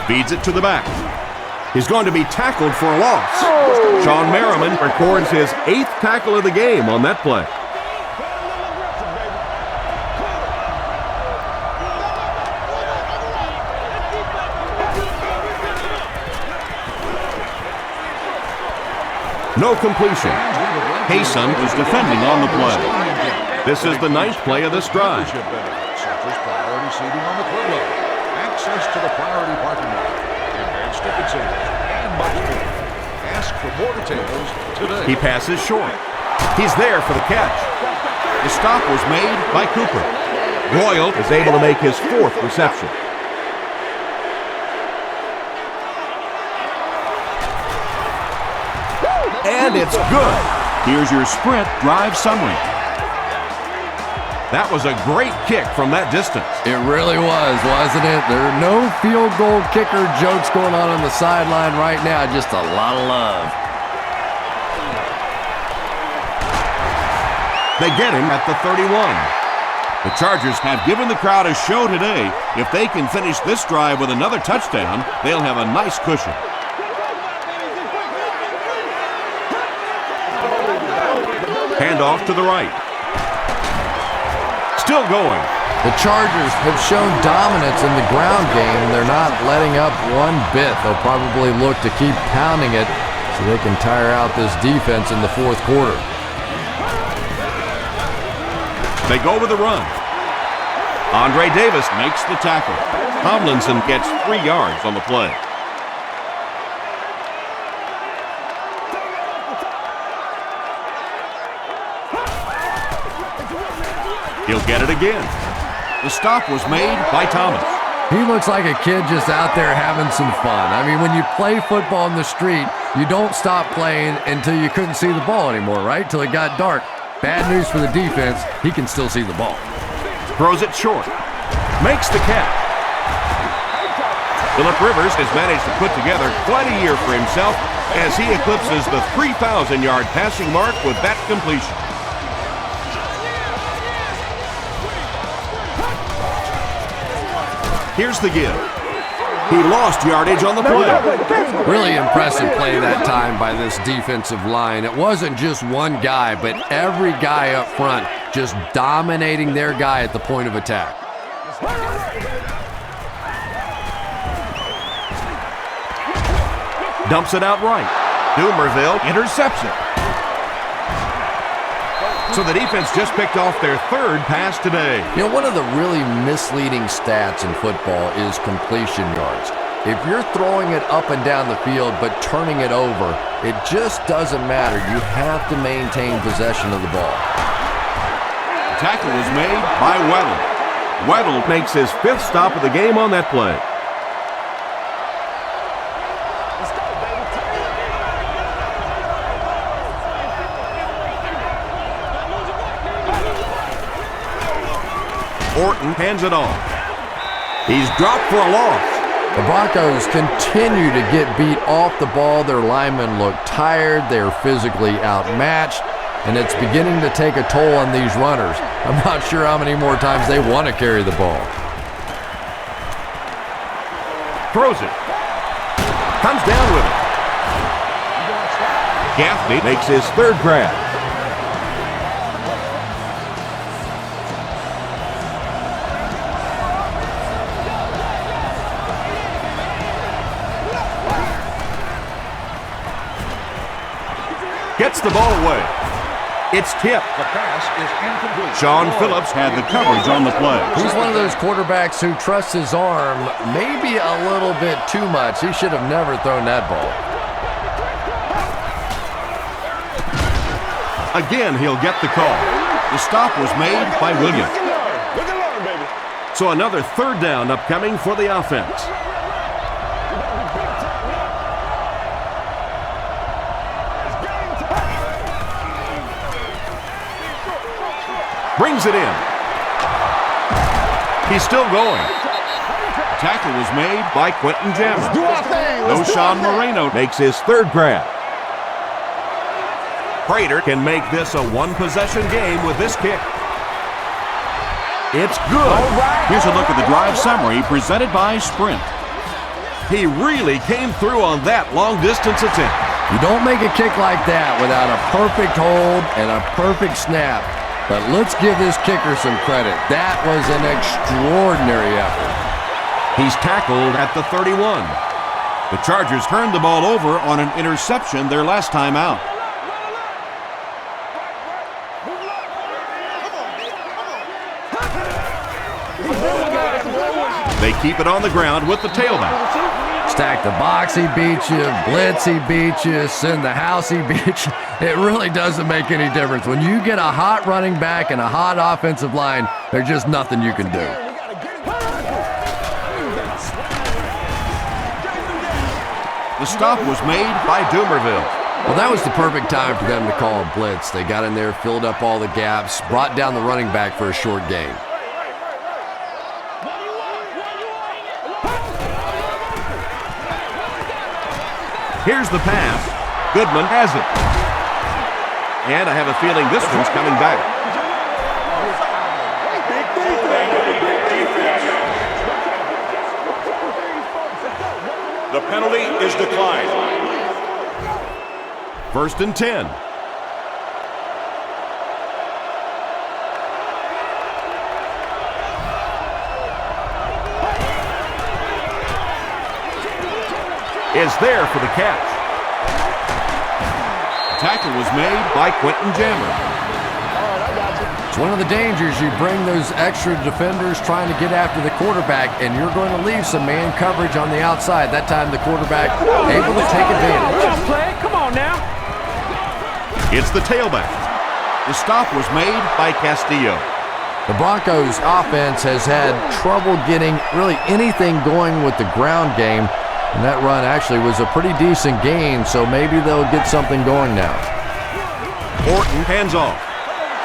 Feeds it to the back. He's going to be tackled for a loss. Sean Merriman records his 8th tackle of the game on that play. No completion. Hayson was defending on the play. This is the 9th play of this drive. Such as priority seating on the club level, access to the priority parking lot, advanced ticket sales, and much more. Ask for more details today. He passes short. He's there for the catch. The stop was made by Cooper. Royal is able to make his 4th reception. And it's good. Here's your sprint drive summary. That was a great kick from that distance. It really was, wasn't it? There are no field goal kicker jokes going on the sideline right now. Just a lot of love. They get him at the 31. The Chargers have given the crowd a show today. If they can finish this drive with another touchdown, they'll have a nice cushion. Handoff to the right. Still going. The Chargers have shown dominance in the ground game. They're not letting up one bit. They'll probably look to keep pounding it so they can tire out this defense in the 4th quarter. They go with the run. Andre Davis makes the tackle. Tomlinson gets 3 yards on the play. He'll get it again. The stop was made by Thomas. He looks like a kid just out there having some fun. I mean, when you play football in the street, you don't stop playing until you couldn't see the ball anymore, right? Till it got dark. Bad news for the defense, he can still see the ball. Throws it short. Makes the catch. Phillip Rivers has managed to put together quite a year for himself as he eclipses the 3,000-yard passing mark with that completion. Here's the give. He lost yardage on the play. Really impressive play that time by this defensive line. It wasn't just one guy, but every guy up front just dominating their guy at the point of attack. Dumps it out right. Dumerville intercepts it. So the defense just picked off their 3rd pass today. You know, one of the really misleading stats in football is completion yards. If you're throwing it up and down the field but turning it over, it just doesn't matter. You have to maintain possession of the ball. The tackle was made by Weddle. Weddle makes his 5th stop of the game on that play. Orton hands it off. He's dropped for a loss. The Broncos continue to get beat off the ball. Their linemen look tired. They're physically outmatched, and it's beginning to take a toll on these runners. I'm not sure how many more times they want to carry the ball. Throws it. Comes down with it. Gaffney makes his 3rd grab. Gets the ball away. It's tipped. The pass is incomplete. Sean Phillips Had the coverage on the play. He's one of those quarterbacks who trusts his arm maybe a little bit too much. He should have never thrown that ball. Again, he'll get the call. The stop was made by Williams. So another 3rd down upcoming for the offense. Brings it in. He's still going. Tackle was made by Quentin Jammer. Do our thing. Noshawn Moreno makes his third grab. Prater can make this a one-possession game with this kick. It's good. Here's a look at the drive summary presented by Sprint. He really came through on that long-distance attempt. You don't make a kick like that without a perfect hold and a perfect snap. But let's give this kicker some credit. That was an extraordinary effort. He's tackled at the 31. The Chargers turned the ball over on an interception their last time out. They keep it on the ground with the tailback. Stack the box, he beat you. Blitz, he beat you. Send the house, he beat you. It really doesn't make any difference. When you get a hot running back and a hot offensive line, there's just nothing you can do. The stop was made by Doomerville. Well, that was the perfect time for them to call a blitz. They got in there, filled up all the gaps, brought down the running back for a short gain. Here's the pass. Goodman has it. And I have a feeling this one's coming back. The penalty is declined. 1st and 10. Is there for the catch. The tackle was made by Quentin Jammer. It's one of the dangers. You bring those extra defenders trying to get after the quarterback, and you're going to leave some man coverage on the outside. That time the quarterback able to take advantage. Come on now. It's the tailback. The stop was made by Castillo. The Broncos offense has had trouble getting really anything going with the ground game. And that run actually was a pretty decent gain, so maybe they'll get something going now. Orton hands off.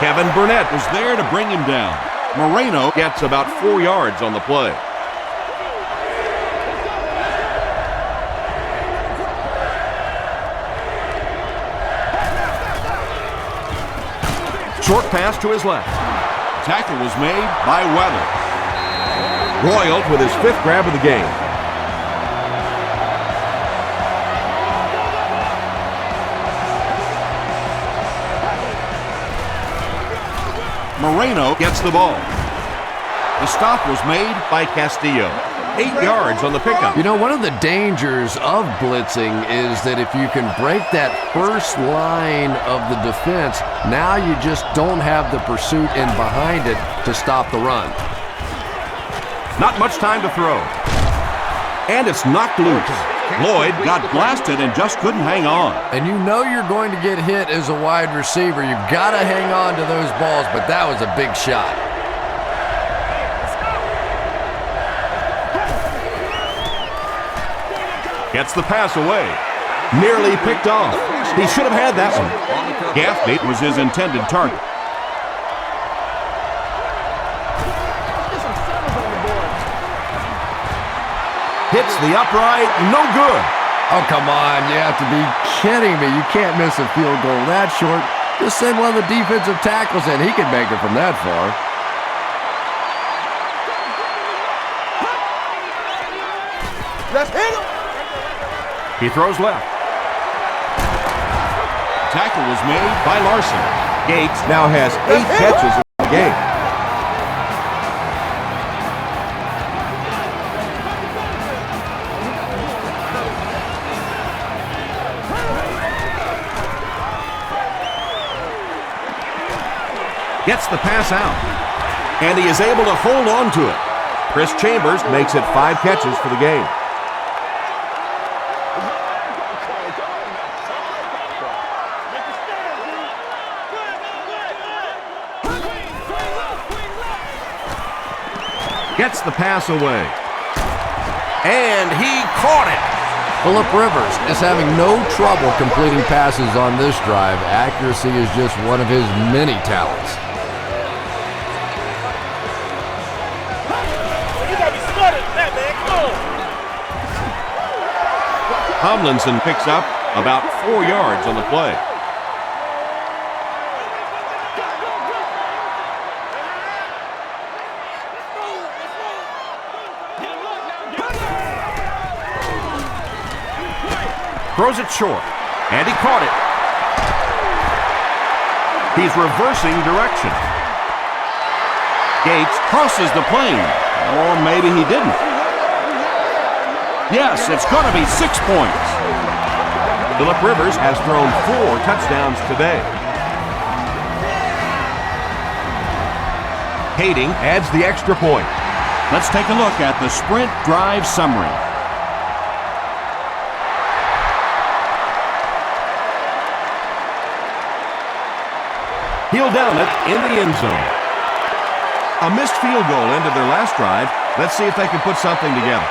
Kevin Burnett Was there to bring him down. Moreno gets about 4 yards on the play. Short pass to his left. tackle was made by Weather. Royal with his 5th grab of the game. Moreno Gets the ball. The stop was made by Castillo. 8 yards on the pickup. You know, one of the dangers of blitzing is that if you can break that first line of the defense, now you just don't have the pursuit in behind it to stop the run. Not much time to throw. And it's knocked loose. Lloyd got blasted and just couldn't hang on. And you know you're going to get hit as a wide receiver. You've got to hang on to those balls, but that was a big shot. Gets the pass away. Nearly picked off. He should have had that one. Gaffney was his intended target. Hits the upright, no good. Oh, come on. You have to be kidding me. You can't miss a field goal that short. Just send one of the defensive tackles in. He can make it from that far. Let's hit him. He throws left. Tackle was made by Larson. Gates now has 8 catches in the game. Gets the pass out. And he is able to hold on to it. Chris Chambers makes it 5 catches for the game. Gets the pass away. And he caught it. Phillip Rivers is having no trouble completing passes on this drive. Accuracy is just one of his many talents. Tomlinson picks up about 4 yards on the play. Throws it short, and he caught it. He's reversing direction. Gates crosses the plane, or maybe he didn't. Yes, it's going to be 6 points. Phillip Rivers has thrown 4 touchdowns today. Kading adds the extra point. Let's take a look at the sprint drive summary. He'll down it in the end zone. A missed field goal ended their last drive. Let's see if they can put something together.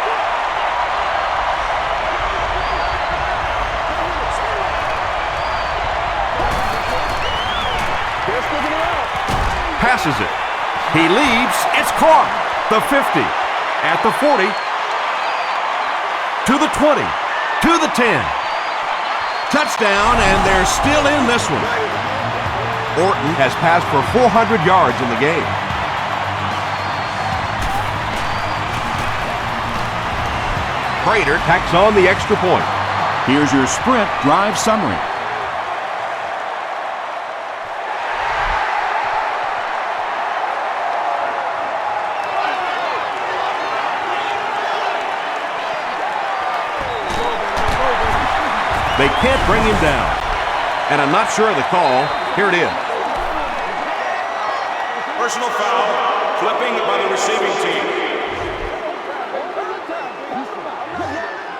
Passes it. He leaves. It's caught. The 50. At the 40. To the 20. To the 10. Touchdown, and they're still in this one. Orton has passed for 400 yards in the game. Prater tacks on the extra point. Here's your sprint drive summary. They can't bring him down. And I'm not sure of the call. Here it is. Personal foul, flipping by the receiving team.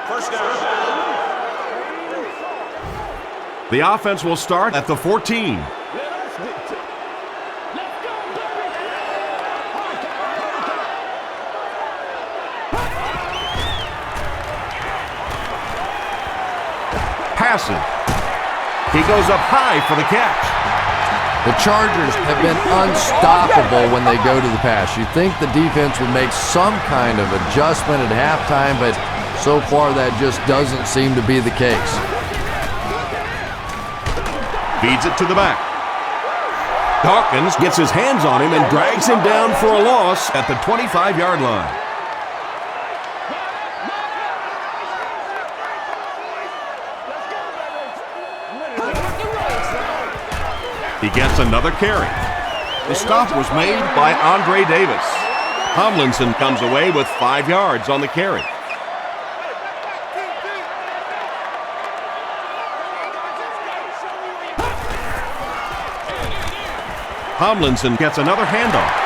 First down. The offense will start at the 14. Passing. He goes up high for the catch. The Chargers have been unstoppable when they go to the pass. You'd think the defense would make some kind of adjustment at halftime, but so far that just doesn't seem to be the case. Feeds it to the back. Dawkins gets his hands on him and drags him down for a loss at the 25-yard line. He gets another carry. The stop was made by Andre Davis. Tomlinson comes away with 5 yards on the carry. Tomlinson gets another handoff.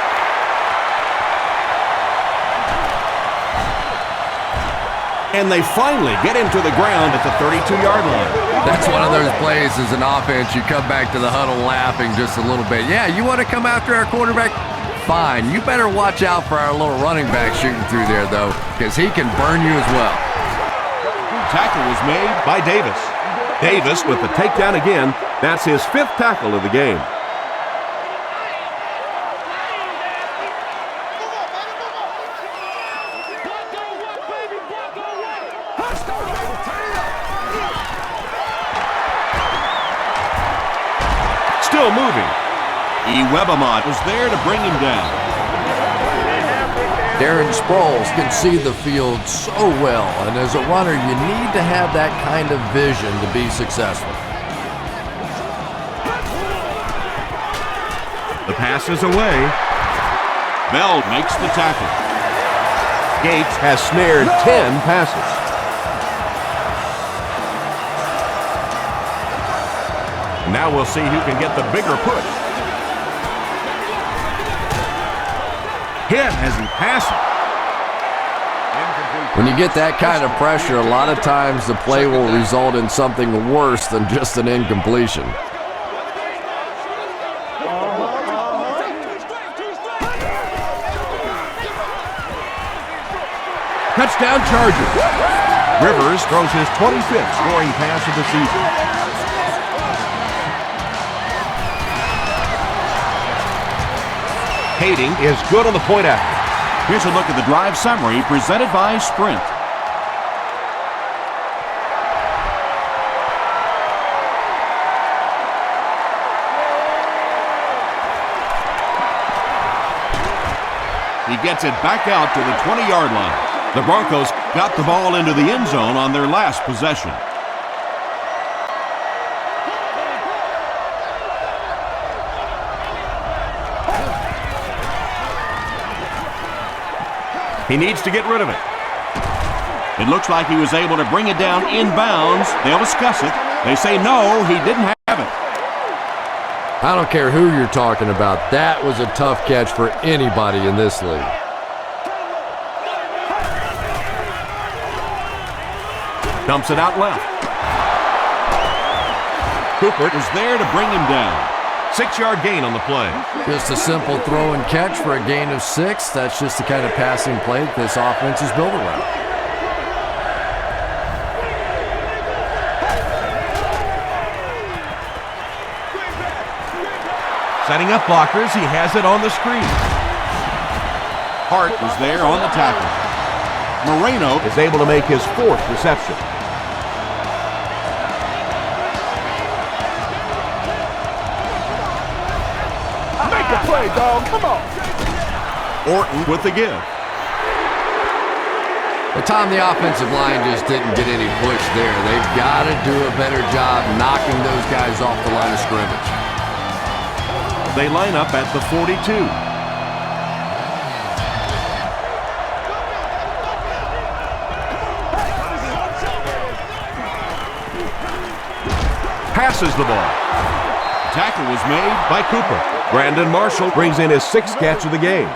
And they finally get him to the ground at the 32-yard line. That's one of those plays as an offense, you come back to the huddle laughing just a little bit. Yeah, you want to come after our quarterback? Fine. You better watch out for our little running back shooting through there, though, because he can burn you as well. Tackle was made by Davis. Davis with the takedown again. That's his 5th tackle of the game. Still moving. Webamont was there to bring him down. Darren Sproles can see the field so well, and as a runner, you need to have that kind of vision to be successful. The pass is away. Bell makes the tackle. Gates has snared 10 passes. Now we'll see who can get the bigger push. Hit as he passes. When you get that kind of pressure, a lot of times the play will result in something worse than just an incompletion. Touchdown Chargers. Rivers throws his 25th scoring pass of the season. Kading is good on the point after. Here's a look at the drive summary presented by Sprint. He gets it back out to the 20-yard line. The Broncos got the ball into the end zone on their last possession. He needs to get rid of it. It looks like he was able to bring it down inbounds. They'll discuss it. They say no, he didn't have it. I don't care who you're talking about. That was a tough catch for anybody in this league. Dumps it out left. Cooper is there to bring him down. 6-yard gain on the play. Just a simple throw and catch for a gain of 6. That's just the kind of passing play that this offense is built around. Setting up blockers, he has it on the screen. Hart was there on the tackle. Moreno is able to make his 4th reception. Make the play, dog. Come on. Orton with the give. The time the offensive line just didn't get any push there. They've got to do a better job knocking those guys off the line of scrimmage. They line up at the 42. Passes the ball. Tackle was made by Cooper. Brandon Marshall brings in his 6th catch of the game.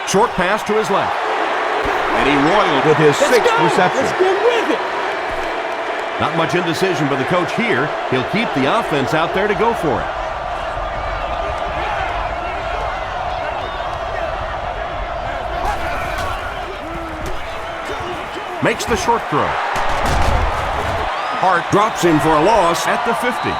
Short pass to his left. And he roiled with his 6th reception. Let's get with it. Not much indecision by the coach here. He'll keep the offense out there to go for it. Makes the short throw. Hart drops him for a loss at the 50.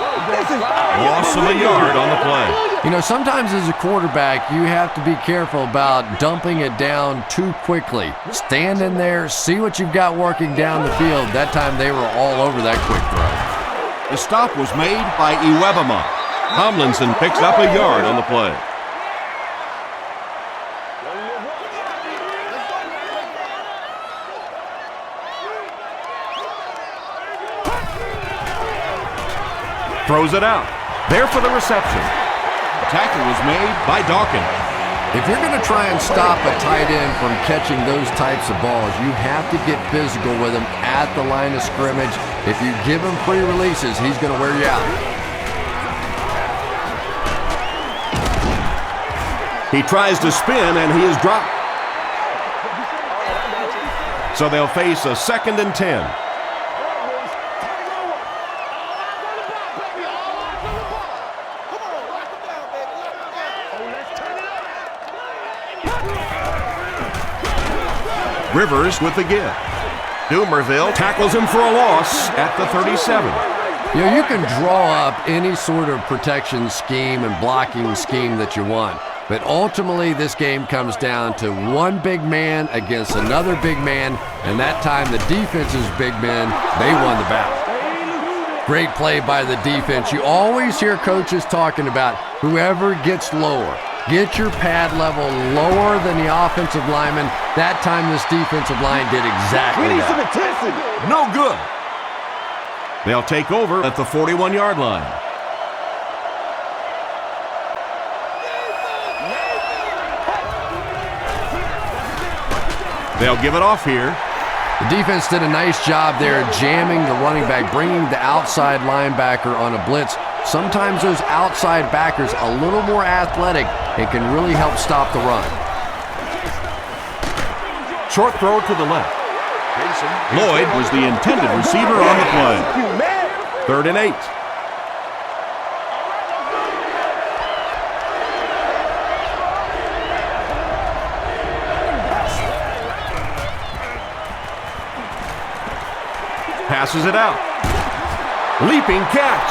Loss of a yard on the play. You know, sometimes as a quarterback, you have to be careful about dumping it down too quickly. Stand in there, see what you've got working down the field. That time they were all over that quick throw. The stop was made by Iwebama. Tomlinson picks up a yard on the play. Throws it out. There for the reception. The tackle was made by Dawkins. If you're going to try and stop a tight end from catching those types of balls, you have to get physical with him at the line of scrimmage. If you give him free releases, he's going to wear you out. He tries to spin and he is dropped. So they'll face a 2nd and 10. Rivers with the give. Dumerville tackles him for a loss at the 37. You know, you can draw up any sort of protection scheme and blocking scheme that you want, but ultimately this game comes down to one big man against another big man, and that time the defense's big men, they won the battle. Great play by the defense. You always hear coaches talking about whoever gets lower. Get your pad level lower than the offensive lineman. That time this defensive line did exactly We need some that. intensity. No good. They'll take over at the 41-yard line. They'll give it off here. The defense did a nice job there jamming the running back, bringing the outside linebacker on a blitz. Sometimes those outside backers a little more athletic and can really help stop the run. Short throw to the left. Lloyd was the intended receiver on the play. 3rd and 8. Passes it out. Leaping catch.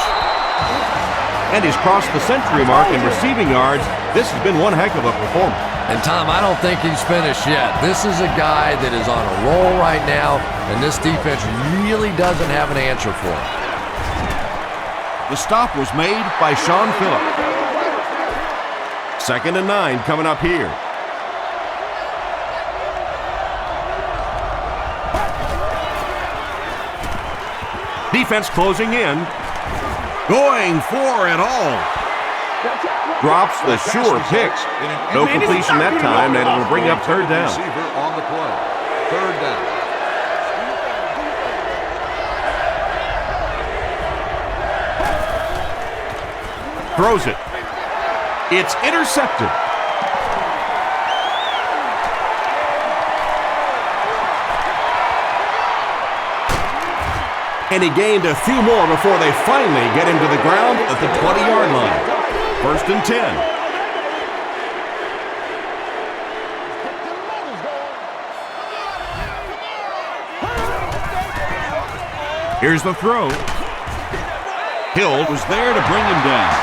And he's crossed the century mark in receiving yards. This has been one heck of a performance. And Tom, I don't think he's finished yet. This is a guy that is on a roll right now, and this defense really doesn't have an answer for him. The stop was made by Sean Phillips. 2nd and 9 coming up here. Defense closing in. Going for it all. Drops the sure pick. No completion that time, and it'll bring up 3rd down. Receiver on the play. 3rd down. Throws it. It's intercepted. And he gained a few more before they finally get him to the ground at the 20-yard line. 1st and 10. Here's the throw. Hill was there to bring him down.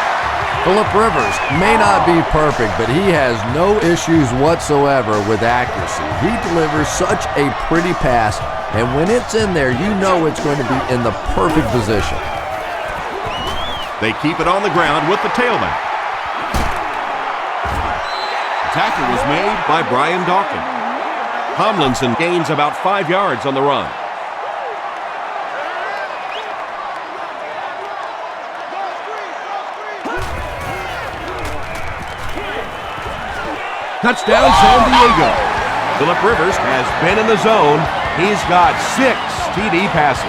Phillip Rivers may not be perfect, but he has no issues whatsoever with accuracy. He delivers such a pretty pass, and when it's in there, you know it's going to be in the perfect position. They keep it on the ground with the tailback. The tackle was made by Brian Dawkins. Tomlinson gains about 5 yards on the run. Touchdown, San Diego. Phillip Rivers has been in the zone. He's got 6 TD passes.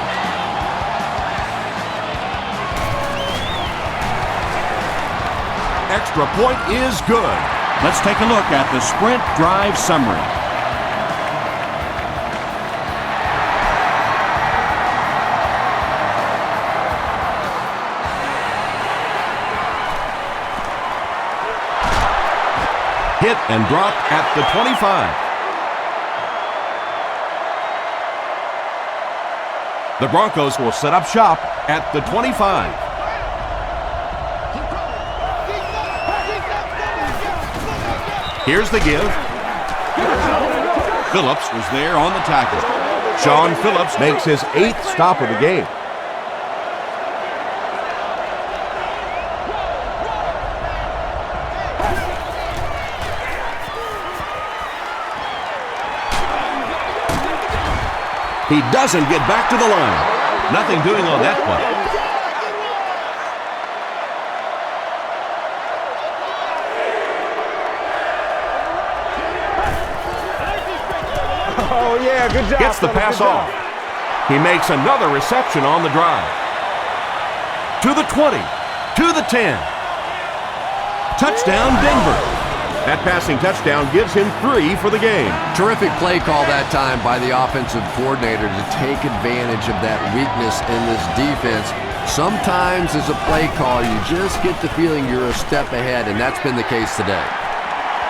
Extra point is good. Let's take a look at the sprint drive summary. Hit and drop at the 25. The Broncos will set up shop at the 25. Here's the give. Phillips was there on the tackle. Sean Phillips makes his 8th stop of the game. He doesn't get back to the line. Nothing doing on that play. Oh, yeah, good job. Gets the pass off. He makes another reception on the drive. To the 20. To the 10. Touchdown, Denver. That passing touchdown gives him 3 for the game. Terrific play call that time by the offensive coordinator to take advantage of that weakness in this defense. Sometimes as a play call, you just get the feeling you're a step ahead, and that's been the case today.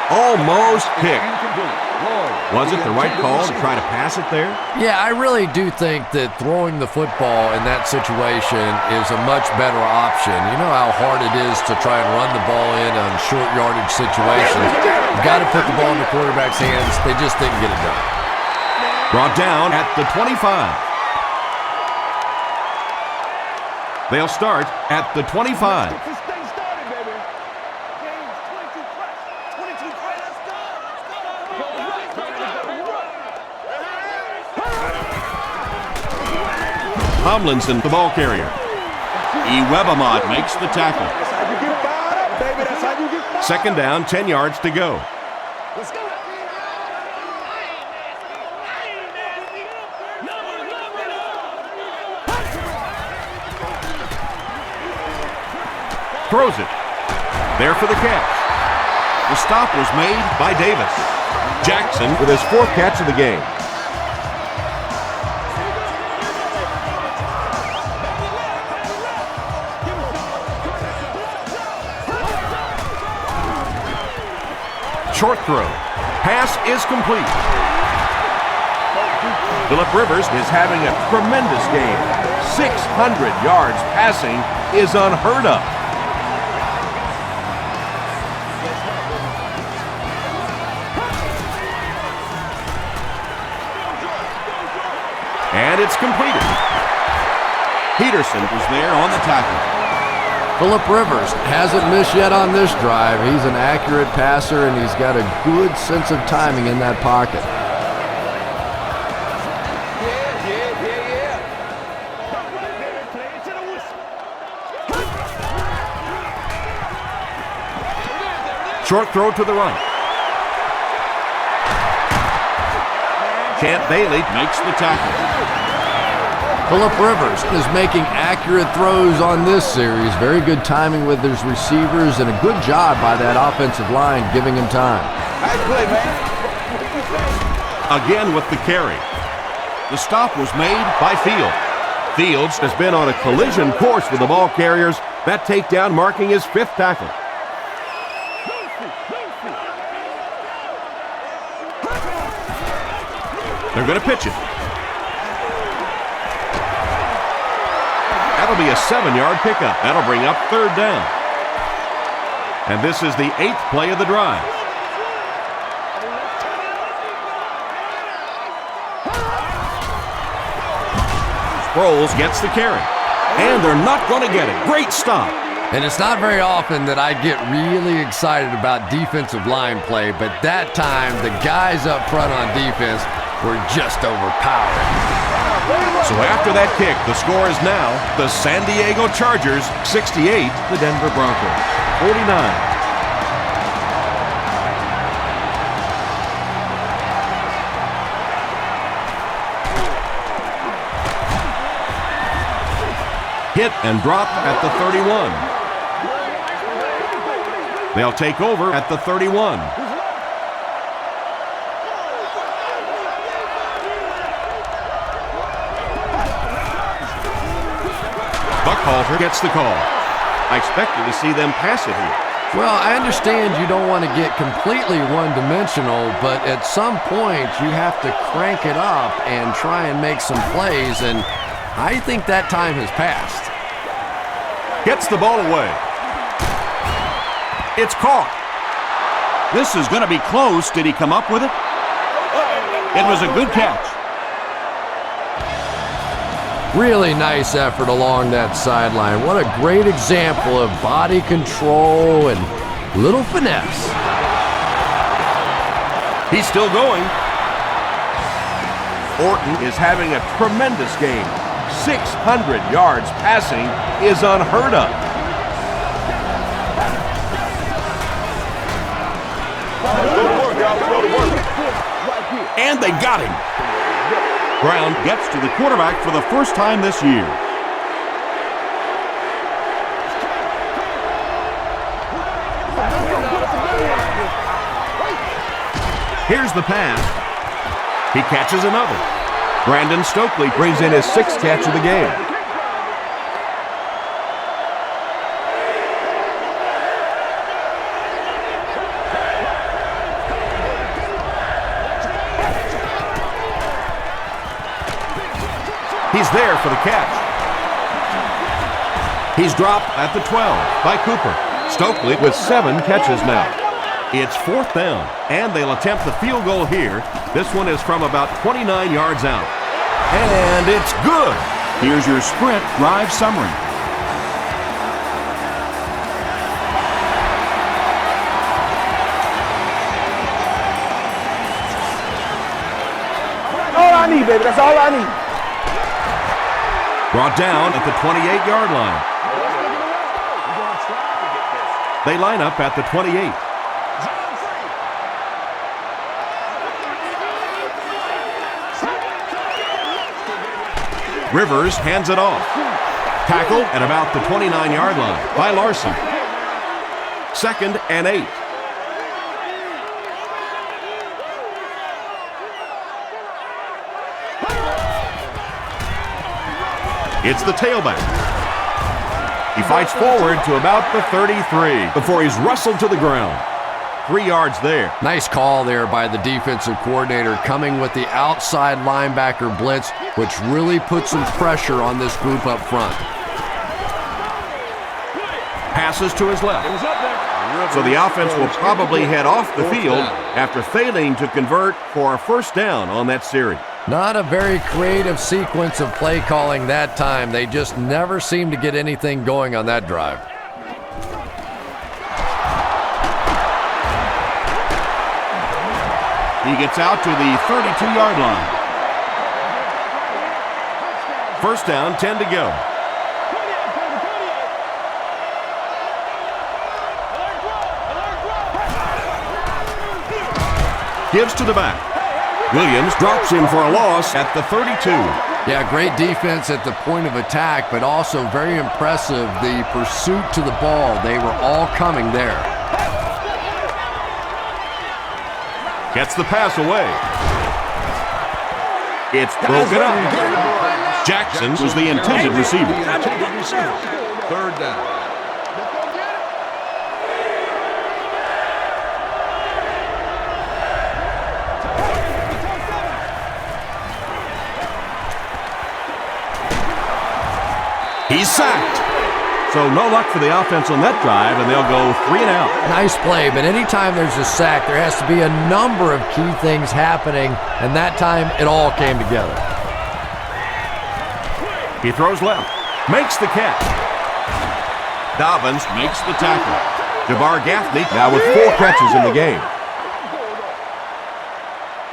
Almost picked. Was it the right call to try to pass it there? Yeah, I really do think that throwing the football in that situation is a much better option. You know how hard it is to try and run the ball in on short yardage situations. You've got to put the ball in the quarterback's hands. They just didn't get it done. Brought down at the 25. They'll start at the 25. Tomlinson, the ball carrier. Iwebamot makes the tackle. 2nd down, 10 yards to go. Throws it. There for the catch. The stop was made by Davis. Jackson with his 4th catch of the game. Short throw. Pass is complete. Phillip Rivers is having a tremendous game. 600 yards passing is unheard of. And it's completed. Peterson was there on the tackle. Phillip Rivers hasn't missed yet on this drive. He's an accurate passer, and he's got a good sense of timing in that pocket. Short throw to the right. Champ Bailey makes the tackle. Phillip Rivers is making accurate throws on this series. Very good timing with his receivers and a good job by that offensive line giving him time. Nice play, man. Again with the carry. The stop was made by Fields has been on a collision course with the ball carriers. That takedown marking his 5th tackle. They're going to pitch it. That'll be a 7-yard pickup. That'll bring up 3rd down. And this is the 8th play of the drive. Sproles gets the carry. And they're not going to get it. Great stop. And it's not very often that I get really excited about defensive line play, but that time the guys up front on defense were just overpowered. So after that kick, the score is now the San Diego Chargers 68, the Denver Broncos 49. Hit and drop at the 31. They'll take over at the 31. Buckhalter gets the call. I expected to see them pass it here. Well, I understand you don't want to get completely one-dimensional, but at some point you have to crank it up and try and make some plays, and I think that time has passed. Gets the ball away. It's caught. This is going to be close. Did he come up with it? It was a good catch. Really nice effort along that sideline. What a great example of body control and little finesse. He's still going. Orton is having a tremendous game. 600 yards passing is unheard of. And they got him. Brown gets to the quarterback for the first time this year. Here's the pass. He catches another. Brandon Stokely brings in his 6th catch of the game. He's there for the catch. He's dropped at the 12 by Cooper. Stokely with 7 catches now. It's 4th down, and they'll attempt the field goal here. This one is from about 29 yards out. And it's good. Here's your Sprint drive summary. All I need, baby. That's all I need. Brought down at the 28-yard line. They line up at the 28. Rivers hands it off. Tackled at about the 29-yard line by Larson. 2nd and 8. It's the tailback. He fights forward to about the 33 before he's wrestled to the ground. 3 yards there. Nice call there by the defensive coordinator, coming with the outside linebacker blitz, which really put some pressure on this group up front. Passes to his left. So the offense will probably head off the field after failing to convert for a 1st down on that series. Not a very creative sequence of play calling that time. They just never seemed to get anything going on that drive. He gets out to the 32-yard line. First down, 10 to go. Gives to the back. Williams drops him for a loss at the 32. Yeah, great defense at the point of attack, but also very impressive the pursuit to the ball. They were all coming there. Gets the pass away. It's broken up. Jackson was the intended receiver. Third down. He's sacked. So no luck for the offense on that drive, and they'll go 3 and out. Nice play, but anytime there's a sack, there has to be a number of key things happening, and that time it all came together. He throws left, makes the catch. Dobbins makes the tackle. Jabbar Gaffney now with 4 catches in the game.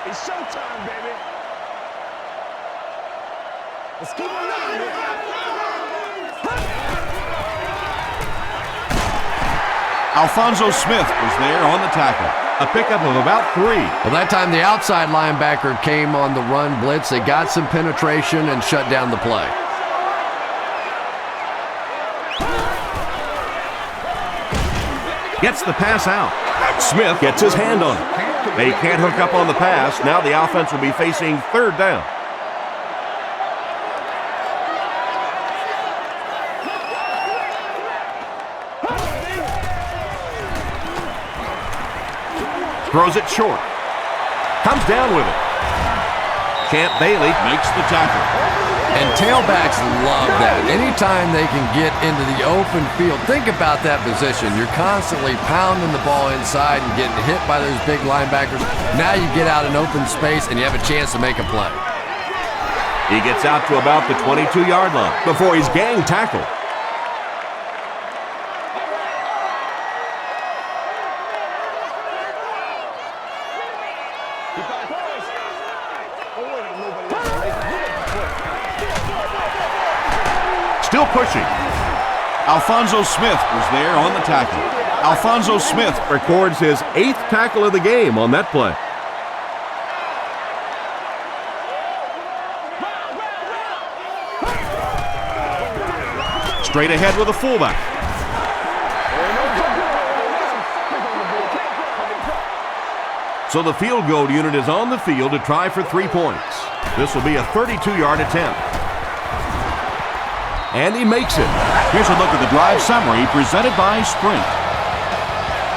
It's showtime, baby. Let's keep it running. Alfonso Smith was there on the tackle. A pickup of about 3. Well, that time the outside linebacker came on the run blitz. They got some penetration and shut down the play. Gets the pass out. Smith gets his hand on it. They can't hook up on the pass. Now the offense will be facing 3rd down. Throws it short. Comes down with it. Champ Bailey makes the tackle. And tailbacks love that. Anytime they can get into the open field, think about that position. You're constantly pounding the ball inside and getting hit by those big linebackers. Now you get out in open space and you have a chance to make a play. He gets out to about the 22-yard line before he's gang tackled. Still pushing. Alfonso Smith was there on the tackle. Alfonso Smith records his 8th tackle of the game on that play. Straight ahead with a fullback. So the field goal unit is on the field to try for 3 points. This will be a 32-yard attempt. And he makes it. Here's a look at the drive summary presented by Sprint.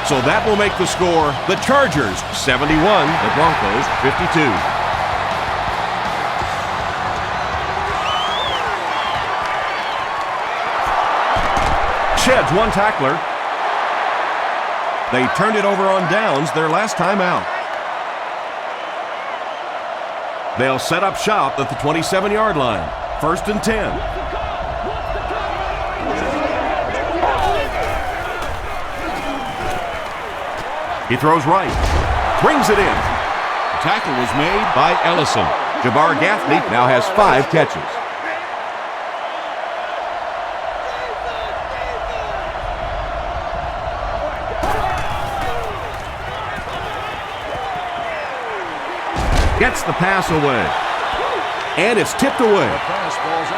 So that will make the score the Chargers 71, the Broncos 52. Sheds 1 tackler. They turned it over on downs their last time out. They'll set up shop at the 27-yard line. 1st and 10. He throws right, brings it in. The tackle was made by Ellison. Jabbar Gaffney now has 5 catches. Gets the pass away. And it's tipped away.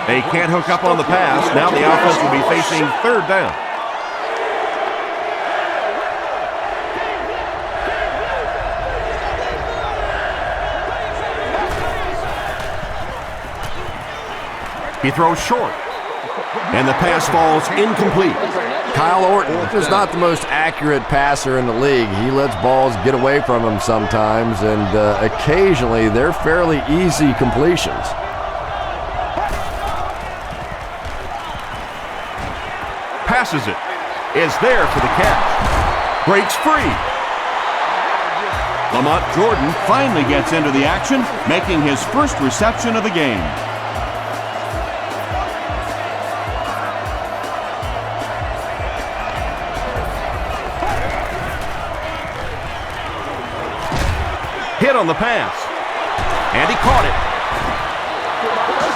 They can't hook up on the pass. Now the offense will be facing 3rd down. He throws short, and the pass falls incomplete. Kyle Orton is not the most accurate passer in the league. He lets balls get away from him sometimes, and occasionally they're fairly easy completions. Passes it, is there for the catch. Breaks free. Lamont Jordan finally gets into the action, making his first reception of the game. Hit on the pass. And he caught it.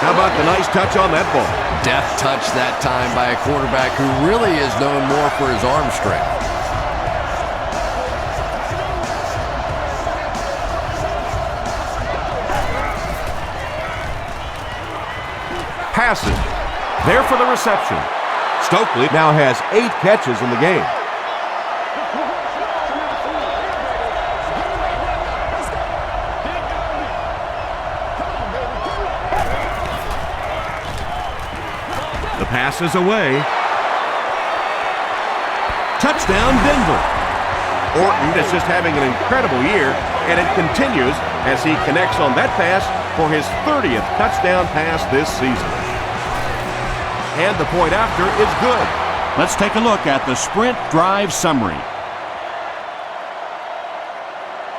How about the nice touch on that ball? Deft touch that time by a quarterback who really is known more for his arm strength. Passes. There for the reception. Stokely now has 8 catches in the game. The pass is away. Touchdown, Denver. Orton is just having an incredible year, and it continues as he connects on that pass for his 30th touchdown pass this season. And the point after is good. Let's take a look at the sprint drive summary.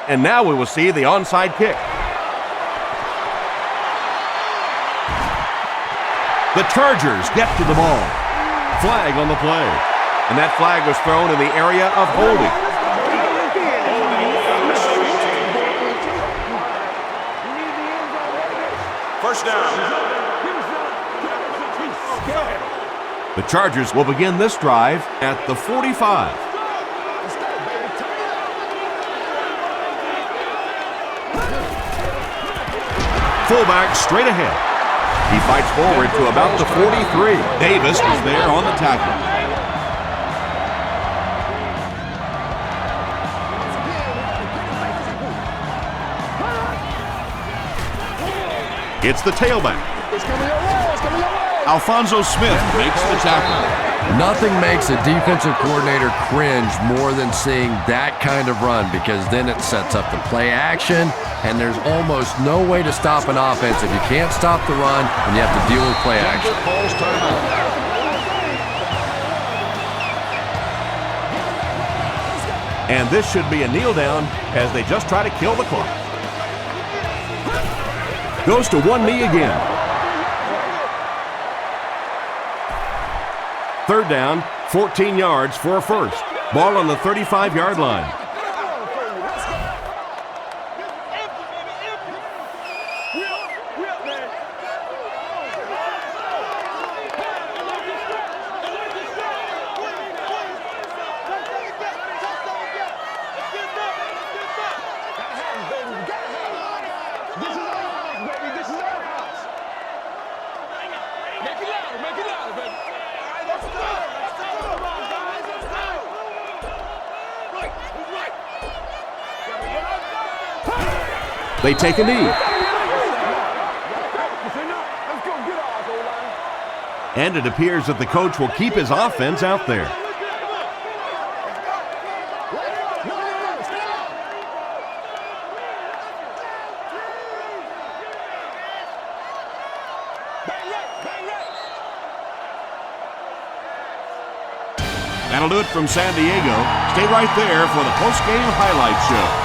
And now we will see the onside kick. The Chargers get to the ball. Flag on the play. And that flag was thrown in the area of holding. First down. The Chargers will begin this drive at the 45. Fullback straight ahead. He fights forward to about the 43. Davis is there on the tackle. It's the tailback. Alfonso Smith makes the tackle. Nothing makes a defensive coordinator cringe more than seeing that kind of run, because then it sets up the play action, and there's almost no way to stop an offense if you can't stop the run and you have to deal with play action. And this should be a kneel down as they just try to kill the clock. Goes to one knee again. Third down, 14 yards for a first. Ball on the 35-yard line. They take a knee. And it appears that the coach will keep his offense out there. That'll do it from San Diego. Stay right there for the post-game highlight show.